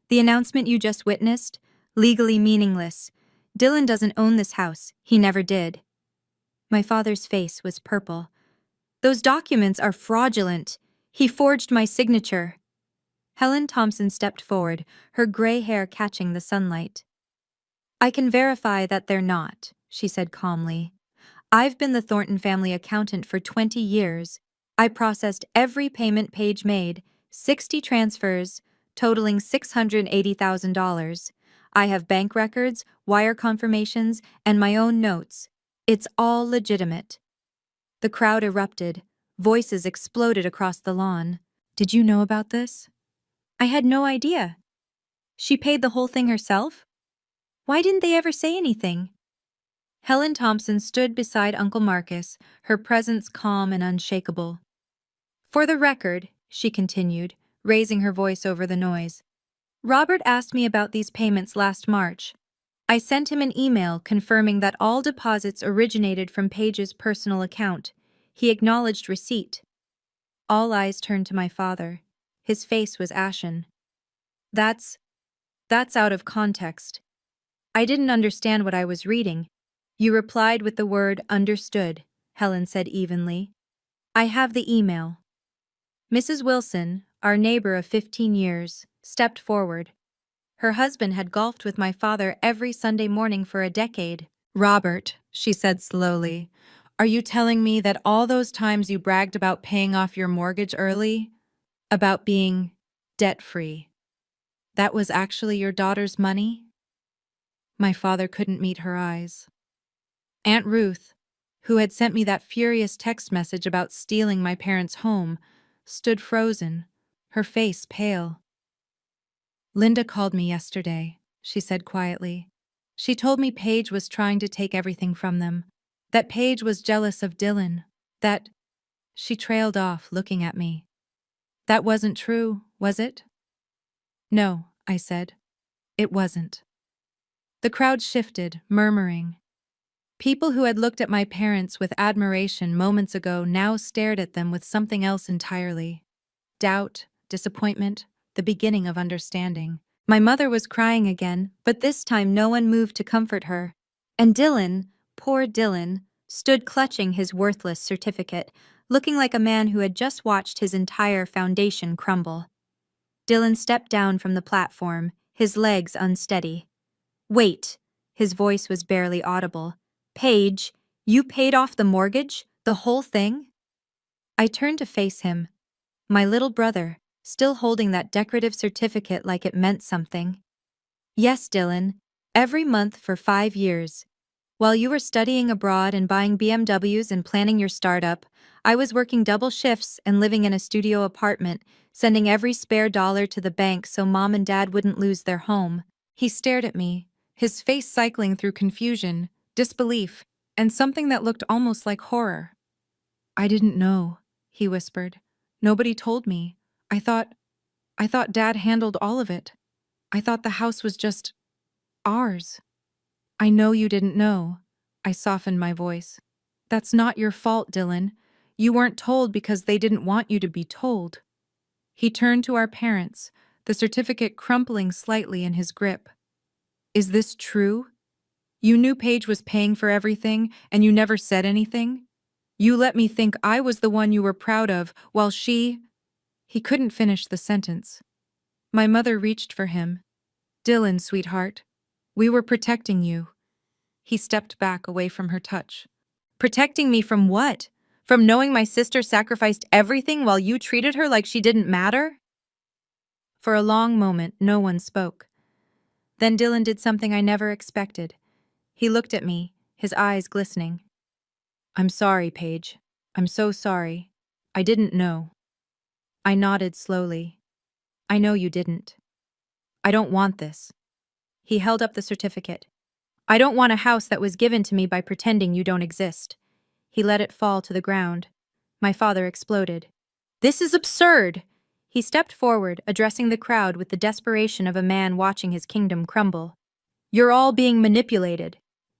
The announcement you just witnessed, legally meaningless. Dylan doesn't own this house. He never did." My father's face was purple. "Those documents are fraudulent. He forged my signature." Helen Thompson stepped forward, her gray hair catching the sunlight. "I can verify that they're not," she said calmly. "I've been the Thornton family accountant for 20 years. I processed every payment Paige made, 60 transfers, totaling $680,000. I have bank records, wire confirmations, and my own notes. It's all legitimate." The crowd erupted. Voices exploded across the lawn. "Did you know about this?" "I had no idea." "She paid the whole thing herself?" "Why didn't they ever say anything?" Helen Thompson stood beside Uncle Marcus, her presence calm and unshakable. "For the record," she continued, raising her voice over the noise, "Robert asked me about these payments last March. I sent him an email confirming that all deposits originated from Paige's personal account. He acknowledged receipt." All eyes turned to my father. His face was ashen. That's out of context. I didn't understand what I was reading." "You replied with the word understood," Helen said evenly. I have the email. Mrs. Wilson, our neighbor of 15 years, stepped forward. Her husband had golfed with my father every Sunday morning for a decade. Robert, she said slowly, are you telling me that all those times you bragged about paying off your mortgage early, about being debt-free, that was actually your daughter's money? My father couldn't meet her eyes. Aunt Ruth, who had sent me that furious text message about stealing my parents' home, stood frozen, her face pale. Linda called me yesterday, she said quietly. She told me Paige was trying to take everything from them, that Paige was jealous of Dylan, that... She trailed off, looking at me. That wasn't true, was it? No, I said. It wasn't. The crowd shifted, murmuring. People who had looked at my parents with admiration moments ago now stared at them with something else entirely. Doubt, disappointment, the beginning of understanding. My mother was crying again, but this time no one moved to comfort her. And Dylan, poor Dylan, stood clutching his worthless certificate, looking like a man who had just watched his entire foundation crumble. Dylan stepped down from the platform, his legs unsteady. Wait, his voice was barely audible. Paige, you paid off the mortgage? The whole thing? I turned to face him. My little brother, still holding that decorative certificate like it meant something. Yes, Dylan, every month for 5 years. While you were studying abroad and buying BMWs and planning your startup, I was working double shifts and living in a studio apartment, sending every spare dollar to the bank so Mom and Dad wouldn't lose their home. He stared at me, his face cycling through confusion, disbelief, and something that looked almost like horror. I didn't know, he whispered. Nobody told me. I thought Dad handled all of it. I thought the house was just ours. I know you didn't know. I softened my voice. That's not your fault, Dylan. You weren't told because they didn't want you to be told. He turned to our parents, the certificate crumpling slightly in his grip. Is this true? You knew Paige was paying for everything, and you never said anything? You let me think I was the one you were proud of, while she... He couldn't finish the sentence. My mother reached for him. Dylan, sweetheart, we were protecting you. He stepped back away from her touch. Protecting me from what? From knowing my sister sacrificed everything while you treated her like she didn't matter? For a long moment, no one spoke. Then Dylan did something I never expected. He looked at me, his eyes glistening. I'm sorry, Paige. I'm so sorry. I didn't know. I nodded slowly. I know you didn't. I don't want this. He held up the certificate. I don't want a house that was given to me by pretending you don't exist. He let it fall to the ground. My father exploded. This is absurd! He stepped forward, addressing the crowd with the desperation of a man watching his kingdom crumble. You're all being manipulated.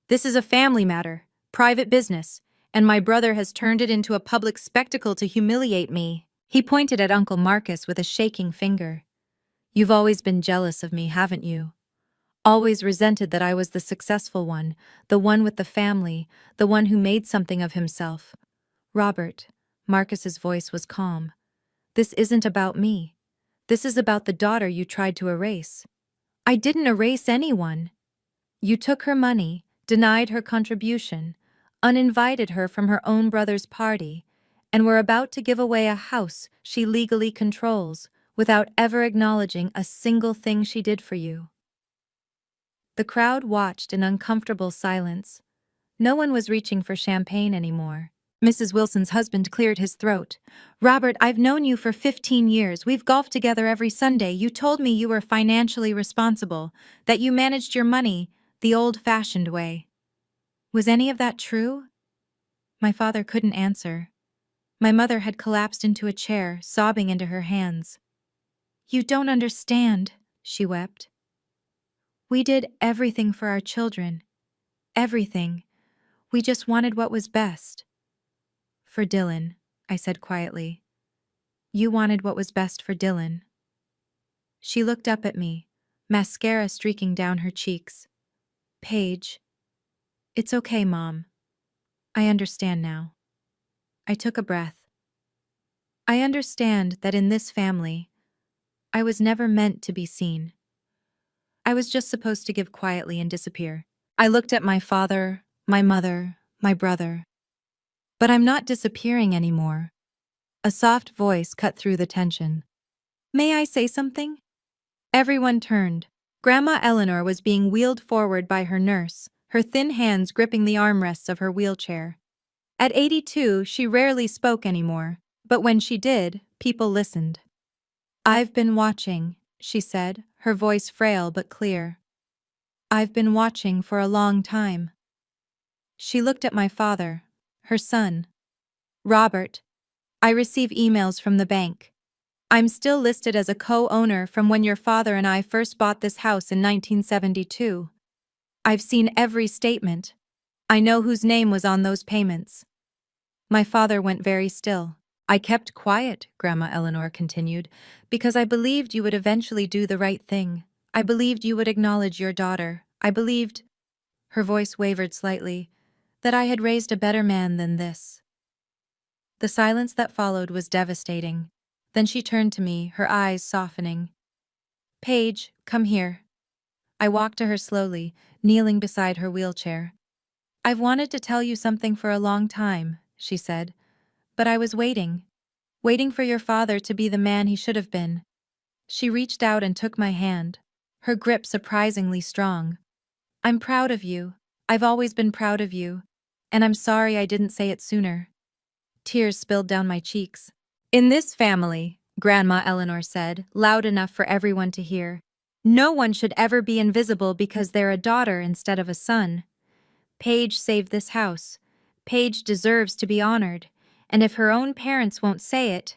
This is a family matter, private business, and my brother has turned it into a public spectacle to humiliate me. He pointed at Uncle Marcus with a shaking finger. You've always been jealous of me, haven't you? Always resented that I was the successful one, the one with the family, the one who made something of himself. Robert, Marcus's voice was calm. This isn't about me. This is about the daughter you tried to erase. I didn't erase anyone. You took her money, denied her contribution, uninvited her from her own brother's party, and were about to give away a house she legally controls without ever acknowledging a single thing she did for you. The crowd watched in uncomfortable silence. No one was reaching for champagne anymore. Mrs. Wilson's husband cleared his throat. Robert, I've known you for 15 years. We've golfed together every Sunday. You told me you were financially responsible, that you managed your money the old-fashioned way. Was any of that true? My father couldn't answer. My mother had collapsed into a chair, sobbing into her hands. You don't understand, she wept. We did everything for our children. Everything. We just wanted what was best. For Dylan, I said quietly. You wanted what was best for Dylan. She looked up at me, mascara streaking down her cheeks. Paige. It's okay, Mom. I understand now. I took a breath. I understand that in this family, I was never meant to be seen. I was just supposed to give quietly and disappear. I looked at my father, my mother, my brother. But I'm not disappearing anymore. A soft voice cut through the tension. May I say something? Everyone turned. Grandma Eleanor was being wheeled forward by her nurse, her thin hands gripping the armrests of her wheelchair. At 82, she rarely spoke anymore, but when she did, people listened. I've been watching, she said, her voice frail but clear. I've been watching for a long time. She looked at my father, her son. Robert, I receive emails from the bank. I'm still listed as a co-owner from when your father and I first bought this house in 1972. I've seen every statement. I know whose name was on those payments. My father went very still. I kept quiet, Grandma Eleanor continued, because I believed you would eventually do the right thing. I believed you would acknowledge your daughter. I believed, her voice wavered slightly, that I had raised a better man than this. The silence that followed was devastating. Then she turned to me, her eyes softening. Paige, come here. I walked to her slowly, kneeling beside her wheelchair. I've wanted to tell you something for a long time, she said, but I was waiting for your father to be the man he should have been. She reached out and took my hand, her grip surprisingly strong. I'm proud of you. I've always been proud of you, and I'm sorry I didn't say it sooner. Tears spilled down my cheeks. In this family, Grandma Eleanor said, loud enough for everyone to hear, no one should ever be invisible because they're a daughter instead of a son. Paige saved this house. Paige deserves to be honored, and if her own parents won't say it,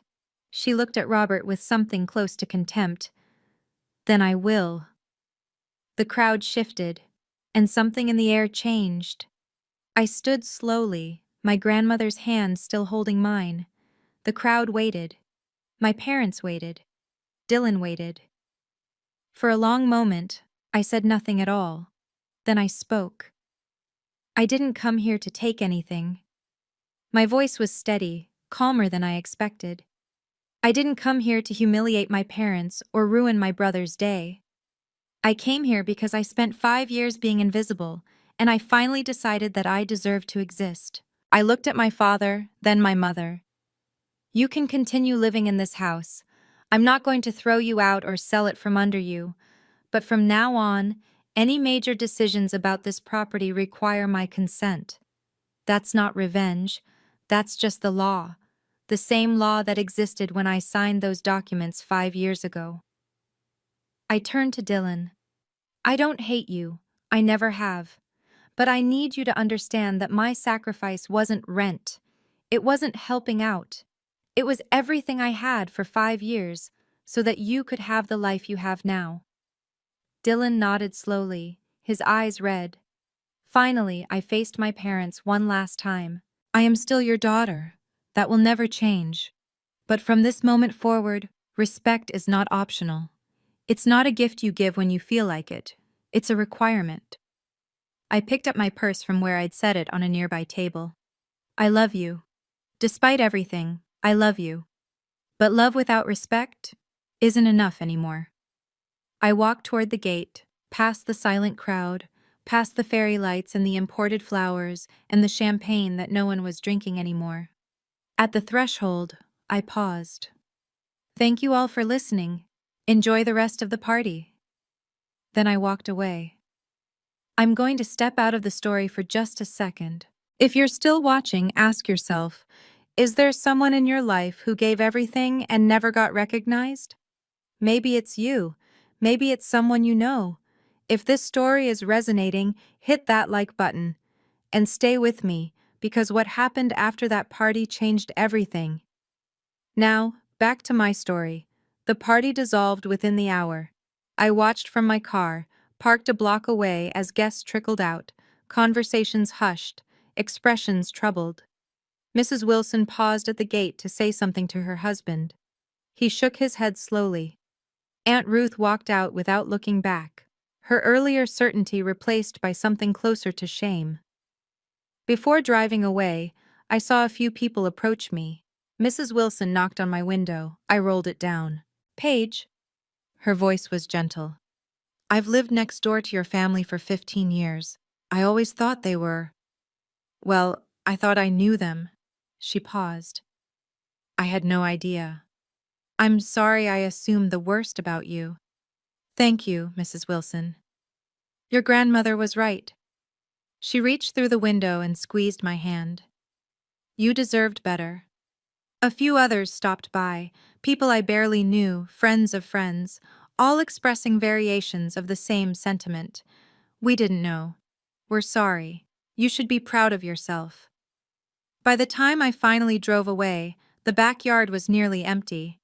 she looked at Robert with something close to contempt, then I will. The crowd shifted, and something in the air changed. I stood slowly, my grandmother's hand still holding mine. The crowd waited. My parents waited. Dylan waited. For a long moment, I said nothing at all. Then I spoke. I didn't come here to take anything. My voice was steady, calmer than I expected. I didn't come here to humiliate my parents or ruin my brother's day. I came here because I spent 5 years being invisible, and I finally decided that I deserved to exist. I looked at my father, then my mother. You can continue living in this house. I'm not going to throw you out or sell it from under you, but from now on, any major decisions about this property require my consent. That's not revenge. That's just the law. The same law that existed when I signed those documents 5 years ago. I turned to Dylan. I don't hate you. I never have. But I need you to understand that my sacrifice wasn't rent. It wasn't helping out. It was everything I had for 5 years so that you could have the life you have now. Dylan nodded slowly, his eyes red. Finally, I faced my parents one last time. I am still your daughter. That will never change. But from this moment forward, respect is not optional. It's not a gift you give when you feel like it. It's a requirement. I picked up my purse from where I'd set it on a nearby table. I love you. Despite everything, I love you. But love without respect isn't enough anymore. I walked toward the gate, past the silent crowd, past the fairy lights and the imported flowers and the champagne that no one was drinking anymore. At the threshold, I paused. Thank you all for listening. Enjoy the rest of the party. Then I walked away. I'm going to step out of the story for just a second. If you're still watching, ask yourself, is there someone in your life who gave everything and never got recognized? Maybe it's you. Maybe it's someone you know. If this story is resonating, hit that like button. And stay with me, because what happened after that party changed everything. Now, back to my story. The party dissolved within the hour. I watched from my car, parked a block away as guests trickled out, conversations hushed, expressions troubled. Mrs. Wilson paused at the gate to say something to her husband. He shook his head slowly. Aunt Ruth walked out without looking back, her earlier certainty replaced by something closer to shame. Before driving away, I saw a few people approach me. Mrs. Wilson knocked on my window. I rolled it down. Paige. Her voice was gentle. I've lived next door to your family for 15 years. I always thought they were. Well, I thought I knew them. She paused. I had no idea. I'm sorry I assumed the worst about you. Thank you, Mrs. Wilson. Your grandmother was right. She reached through the window and squeezed my hand. You deserved better. A few others stopped by, people I barely knew, friends of friends, all expressing variations of the same sentiment. We didn't know. We're sorry. You should be proud of yourself. By the time I finally drove away, the backyard was nearly empty.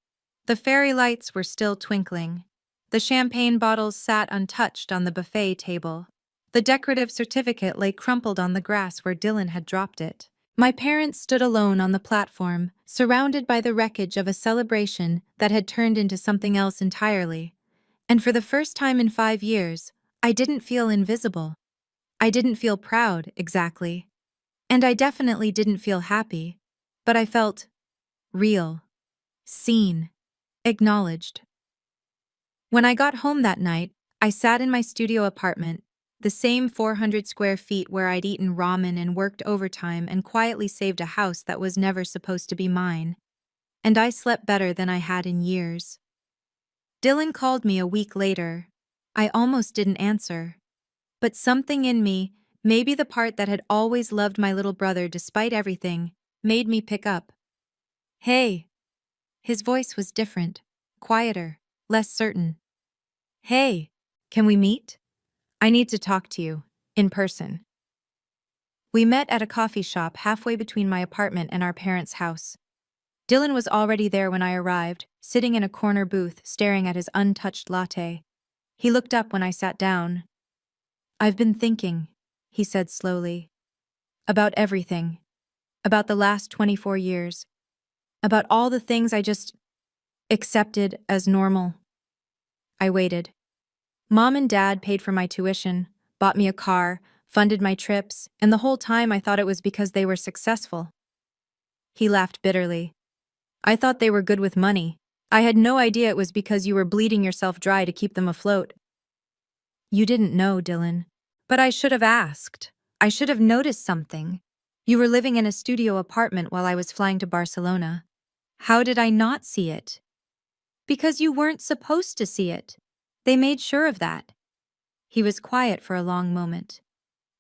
The fairy lights were still twinkling. The champagne bottles sat untouched on the buffet table. The decorative certificate lay crumpled on the grass where Dylan had dropped it. My parents stood alone on the platform, surrounded by the wreckage of a celebration that had turned into something else entirely. And for the first time in 5 years, I didn't feel invisible. I didn't feel proud, exactly. And I definitely didn't feel happy. But I felt real, seen, acknowledged. When I got home that night, I sat in my studio apartment, the same 400 square feet where I'd eaten ramen and worked overtime and quietly saved a house that was never supposed to be mine. And I slept better than I had in years. Dylan called me a week later. I almost didn't answer. But something in me, maybe the part that had always loved my little brother despite everything, made me pick up. Hey. His voice was different, quieter, less certain. Hey, can we meet? I need to talk to you, in person. We met at a coffee shop halfway between my apartment and our parents' house. Dylan was already there when I arrived, sitting in a corner booth staring at his untouched latte. He looked up when I sat down. I've been thinking, he said slowly, about everything, about the last 24 years, about all the things I just accepted as normal. I waited. Mom and Dad paid for my tuition, bought me a car, funded my trips, and the whole time I thought it was because they were successful. He laughed bitterly. I thought they were good with money. I had no idea it was because you were bleeding yourself dry to keep them afloat. You didn't know, Dylan. But I should have asked. I should have noticed something. You were living in a studio apartment while I was flying to Barcelona. How did I not see it? Because you weren't supposed to see it. They made sure of that. He was quiet for a long moment.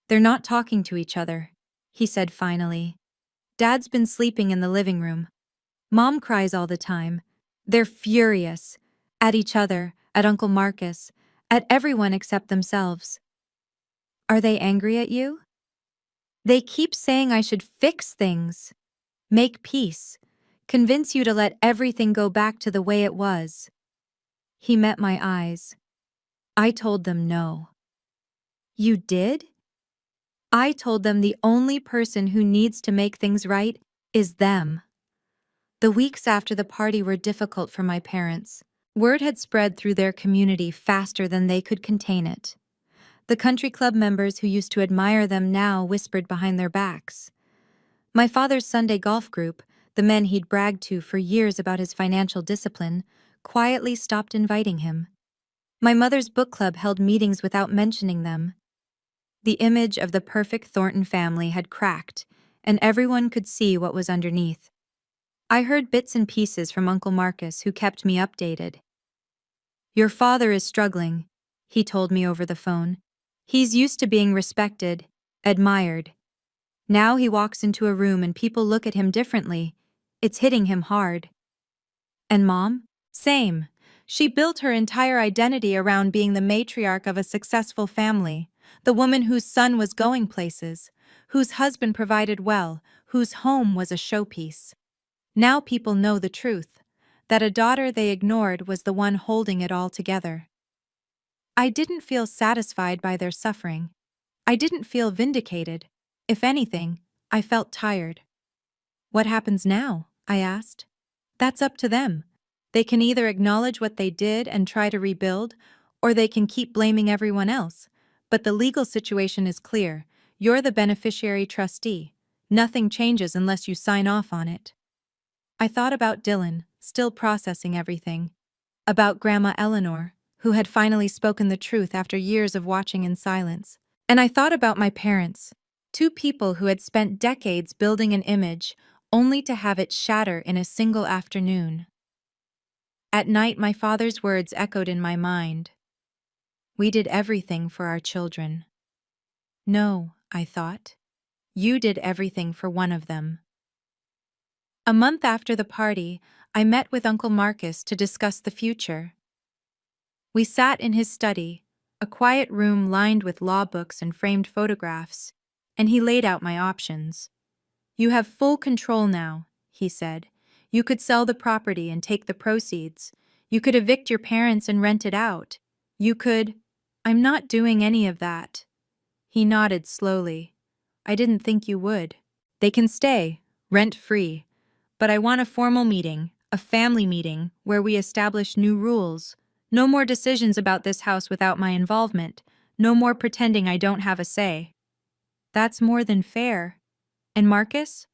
They're not talking to each other, he said finally. Dad's been sleeping in the living room. Mom cries all the time. They're furious. At each other, at Uncle Marcus, at everyone except themselves. Are they angry at you? They keep saying I should fix things, make peace, convince you to let everything go back to the way it was. He met my eyes. I told them no. You did? I told them the only person who needs to make things right is them. The weeks after the party were difficult for my parents. Word had spread through their community faster than they could contain it. The country club members who used to admire them now whispered behind their backs. My father's Sunday golf group, the men he'd bragged to for years about his financial discipline, quietly stopped inviting him. My mother's book club held meetings without mentioning them. The image of the perfect Thornton family had cracked, and everyone could see what was underneath. I heard bits and pieces from Uncle Marcus, who kept me updated. Your father is struggling, he told me over the phone. He's used to being respected, admired. Now he walks into a room and people look at him differently. It's hitting him hard. And Mom? Same. She built her entire identity around being the matriarch of a successful family, the woman whose son was going places, whose husband provided well, whose home was a showpiece. Now people know the truth, that a daughter they ignored was the one holding it all together. I didn't feel satisfied by their suffering. I didn't feel vindicated. If anything, I felt tired. What happens now? I asked. That's up to them. They can either acknowledge what they did and try to rebuild, or they can keep blaming everyone else. But the legal situation is clear. You're the beneficiary trustee. Nothing changes unless you sign off on it. I thought about Dylan, still processing everything. About Grandma Eleanor, who had finally spoken the truth after years of watching in silence. And I thought about my parents, two people who had spent decades building an image only to have it shatter in a single afternoon. At night, my father's words echoed in my mind. We did everything for our children. No, I thought. You did everything for one of them. A month after the party, I met with Uncle Marcus to discuss the future. We sat in his study, a quiet room lined with law books and framed photographs, and he laid out my options. You have full control now, he said. You could sell the property and take the proceeds. You could evict your parents and rent it out. You could... I'm not doing any of that. He nodded slowly. I didn't think you would. They can stay, rent-free. But I want a formal meeting, a family meeting, where we establish new rules. No more decisions about this house without my involvement. No more pretending I don't have a say. That's more than fair. And Marcus?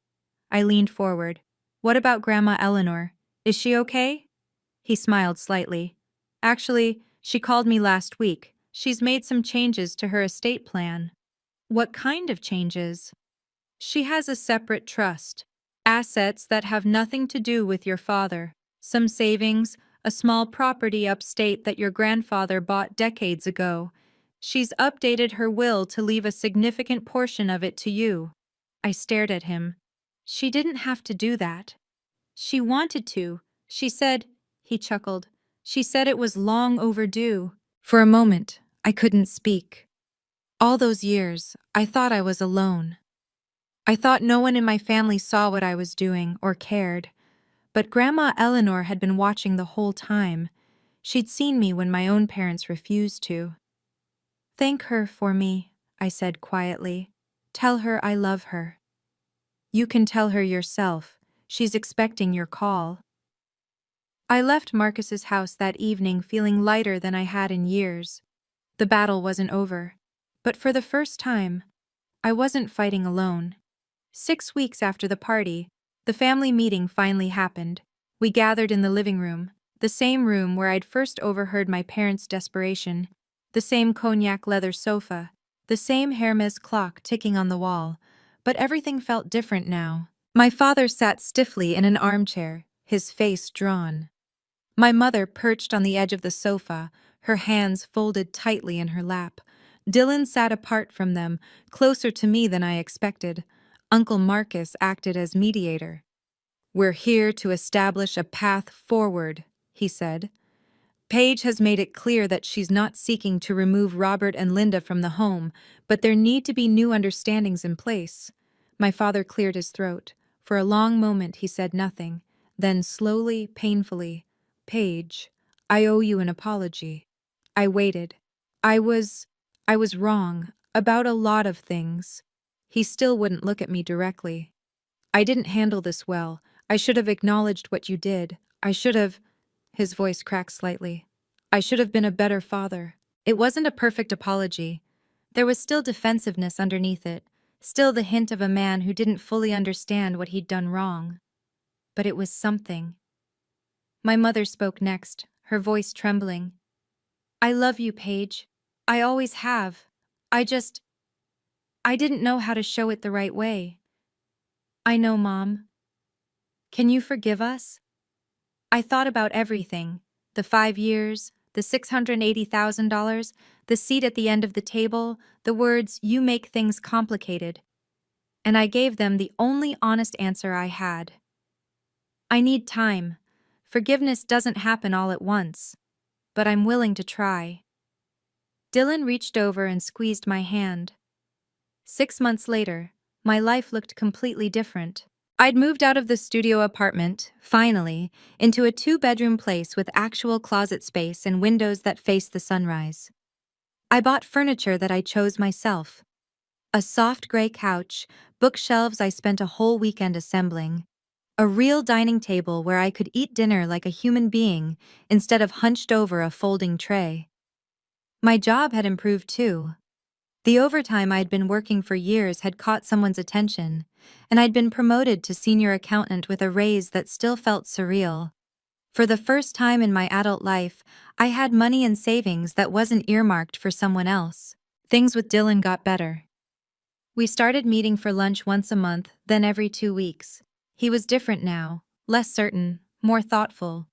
I leaned forward. What about Grandma Eleanor? Is she okay? He smiled slightly. Actually, she called me last week. She's made some changes to her estate plan. What kind of changes? She has a separate trust. Assets that have nothing to do with your father. Some savings, a small property upstate that your grandfather bought decades ago. She's updated her will to leave a significant portion of it to you. I stared at him. She didn't have to do that. She wanted to. She said, he chuckled. She said it was long overdue. For a moment, I couldn't speak. All those years, I thought I was alone. I thought no one in my family saw what I was doing or cared. But Grandma Eleanor had been watching the whole time. She'd seen me when my own parents refused to. Thank her for me, I said quietly. Tell her I love her. You can tell her yourself. She's expecting your call. I left Marcus's house that evening feeling lighter than I had in years. The battle wasn't over. But for the first time, I wasn't fighting alone. 6 weeks after the party, the family meeting finally happened. We gathered in the living room, the same room where I'd first overheard my parents' desperation, the same cognac leather sofa, the same Hermes clock ticking on the wall, but everything felt different now. My father sat stiffly in an armchair, his face drawn. My mother perched on the edge of the sofa, her hands folded tightly in her lap. Dylan sat apart from them, closer to me than I expected. Uncle Marcus acted as mediator. We're here to establish a path forward, he said. Paige has made it clear that she's not seeking to remove Robert and Linda from the home, but there need to be new understandings in place. My father cleared his throat. For a long moment he said nothing. Then slowly, painfully, Paige, I owe you an apology. I waited. I was wrong about a lot of things. He still wouldn't look at me directly. I didn't handle this well. I should have acknowledged what you did. I should have... His voice cracked slightly. I should have been a better father. It wasn't a perfect apology. There was still defensiveness underneath it, still the hint of a man who didn't fully understand what he'd done wrong. But it was something. My mother spoke next, her voice trembling. I love you, Paige. I always have. I didn't know how to show it the right way. I know, Mom. Can you forgive us? I thought about everything. The 5 years, the $680,000, the seat at the end of the table, the words, you make things complicated. And I gave them the only honest answer I had. I need time. Forgiveness doesn't happen all at once. But I'm willing to try. Dylan reached over and squeezed my hand. 6 months later, my life looked completely different. I'd moved out of the studio apartment, finally, into a 2-bedroom place with actual closet space and windows that faced the sunrise. I bought furniture that I chose myself. A soft gray couch, bookshelves I spent a whole weekend assembling, a real dining table where I could eat dinner like a human being instead of hunched over a folding tray. My job had improved too. The overtime I'd been working for years had caught someone's attention, and I'd been promoted to senior accountant with a raise that still felt surreal. For the first time in my adult life, I had money in savings that wasn't earmarked for someone else. Things with Dylan got better. We started meeting for lunch once a month, then every 2 weeks. He was different now, less certain, more thoughtful.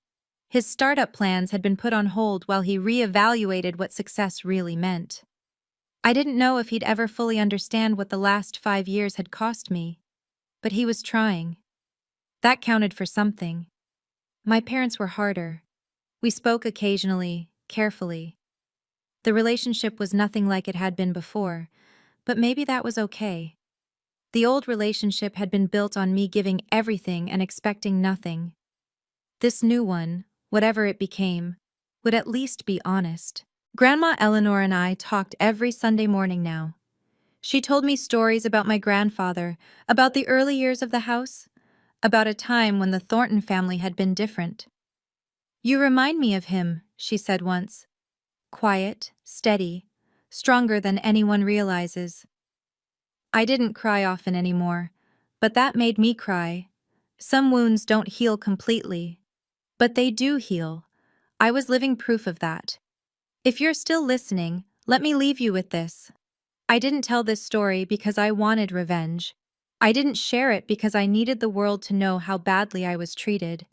His startup plans had been put on hold while he re-evaluated what success really meant. I didn't know if he'd ever fully understand what the last 5 years had cost me, but he was trying. That counted for something. My parents were harder. We spoke occasionally, carefully. The relationship was nothing like it had been before, but maybe that was okay. The old relationship had been built on me giving everything and expecting nothing. This new one, whatever it became, would at least be honest. Grandma Eleanor and I talked every Sunday morning now. She told me stories about my grandfather, about the early years of the house, about a time when the Thornton family had been different. "You remind me of him," she said once. "Quiet, steady, stronger than anyone realizes." I didn't cry often anymore, but that made me cry. Some wounds don't heal completely, but they do heal. I was living proof of that. If you're still listening, let me leave you with this. I didn't tell this story because I wanted revenge. I didn't share it because I needed the world to know how badly I was treated.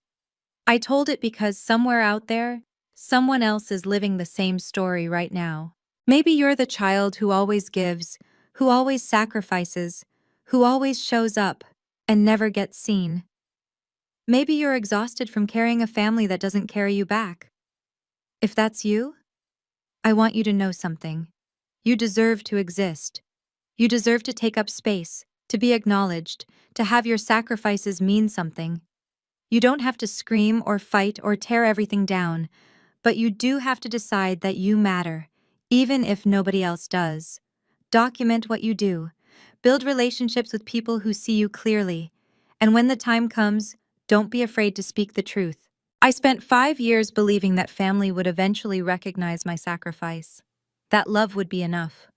I told it because somewhere out there, someone else is living the same story right now. Maybe you're the child who always gives, who always sacrifices, who always shows up, and never gets seen. Maybe you're exhausted from carrying a family that doesn't carry you back. If that's you, I want you to know something. You deserve to exist. You deserve to take up space, to be acknowledged, to have your sacrifices mean something. You don't have to scream or fight or tear everything down, but you do have to decide that you matter, even if nobody else does. Document what you do. Build relationships with people who see you clearly. And when the time comes, don't be afraid to speak the truth. I spent 5 years believing that family would eventually recognize my sacrifice, that love would be enough,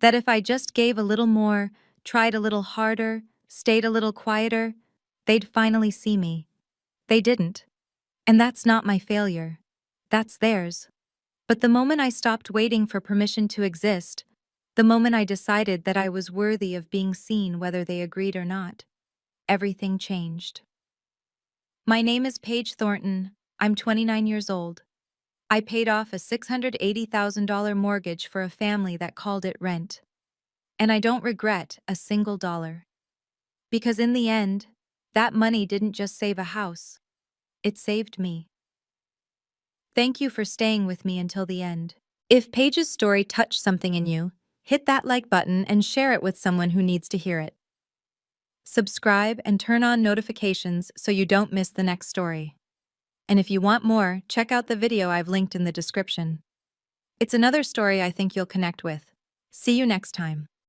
that if I just gave a little more, tried a little harder, stayed a little quieter, they'd finally see me. They didn't. And that's not my failure. That's theirs. But the moment I stopped waiting for permission to exist, the moment I decided that I was worthy of being seen whether they agreed or not, everything changed. My name is Paige Thornton. I'm 29 years old. I paid off a $680,000 mortgage for a family that called it rent. And I don't regret a single dollar. Because in the end, that money didn't just save a house. It saved me. Thank you for staying with me until the end. If Paige's story touched something in you, hit that like button and share it with someone who needs to hear it. Subscribe and turn on notifications so you don't miss the next story. And if you want more, check out the video I've linked in the description. It's another story I think you'll connect with. See you next time.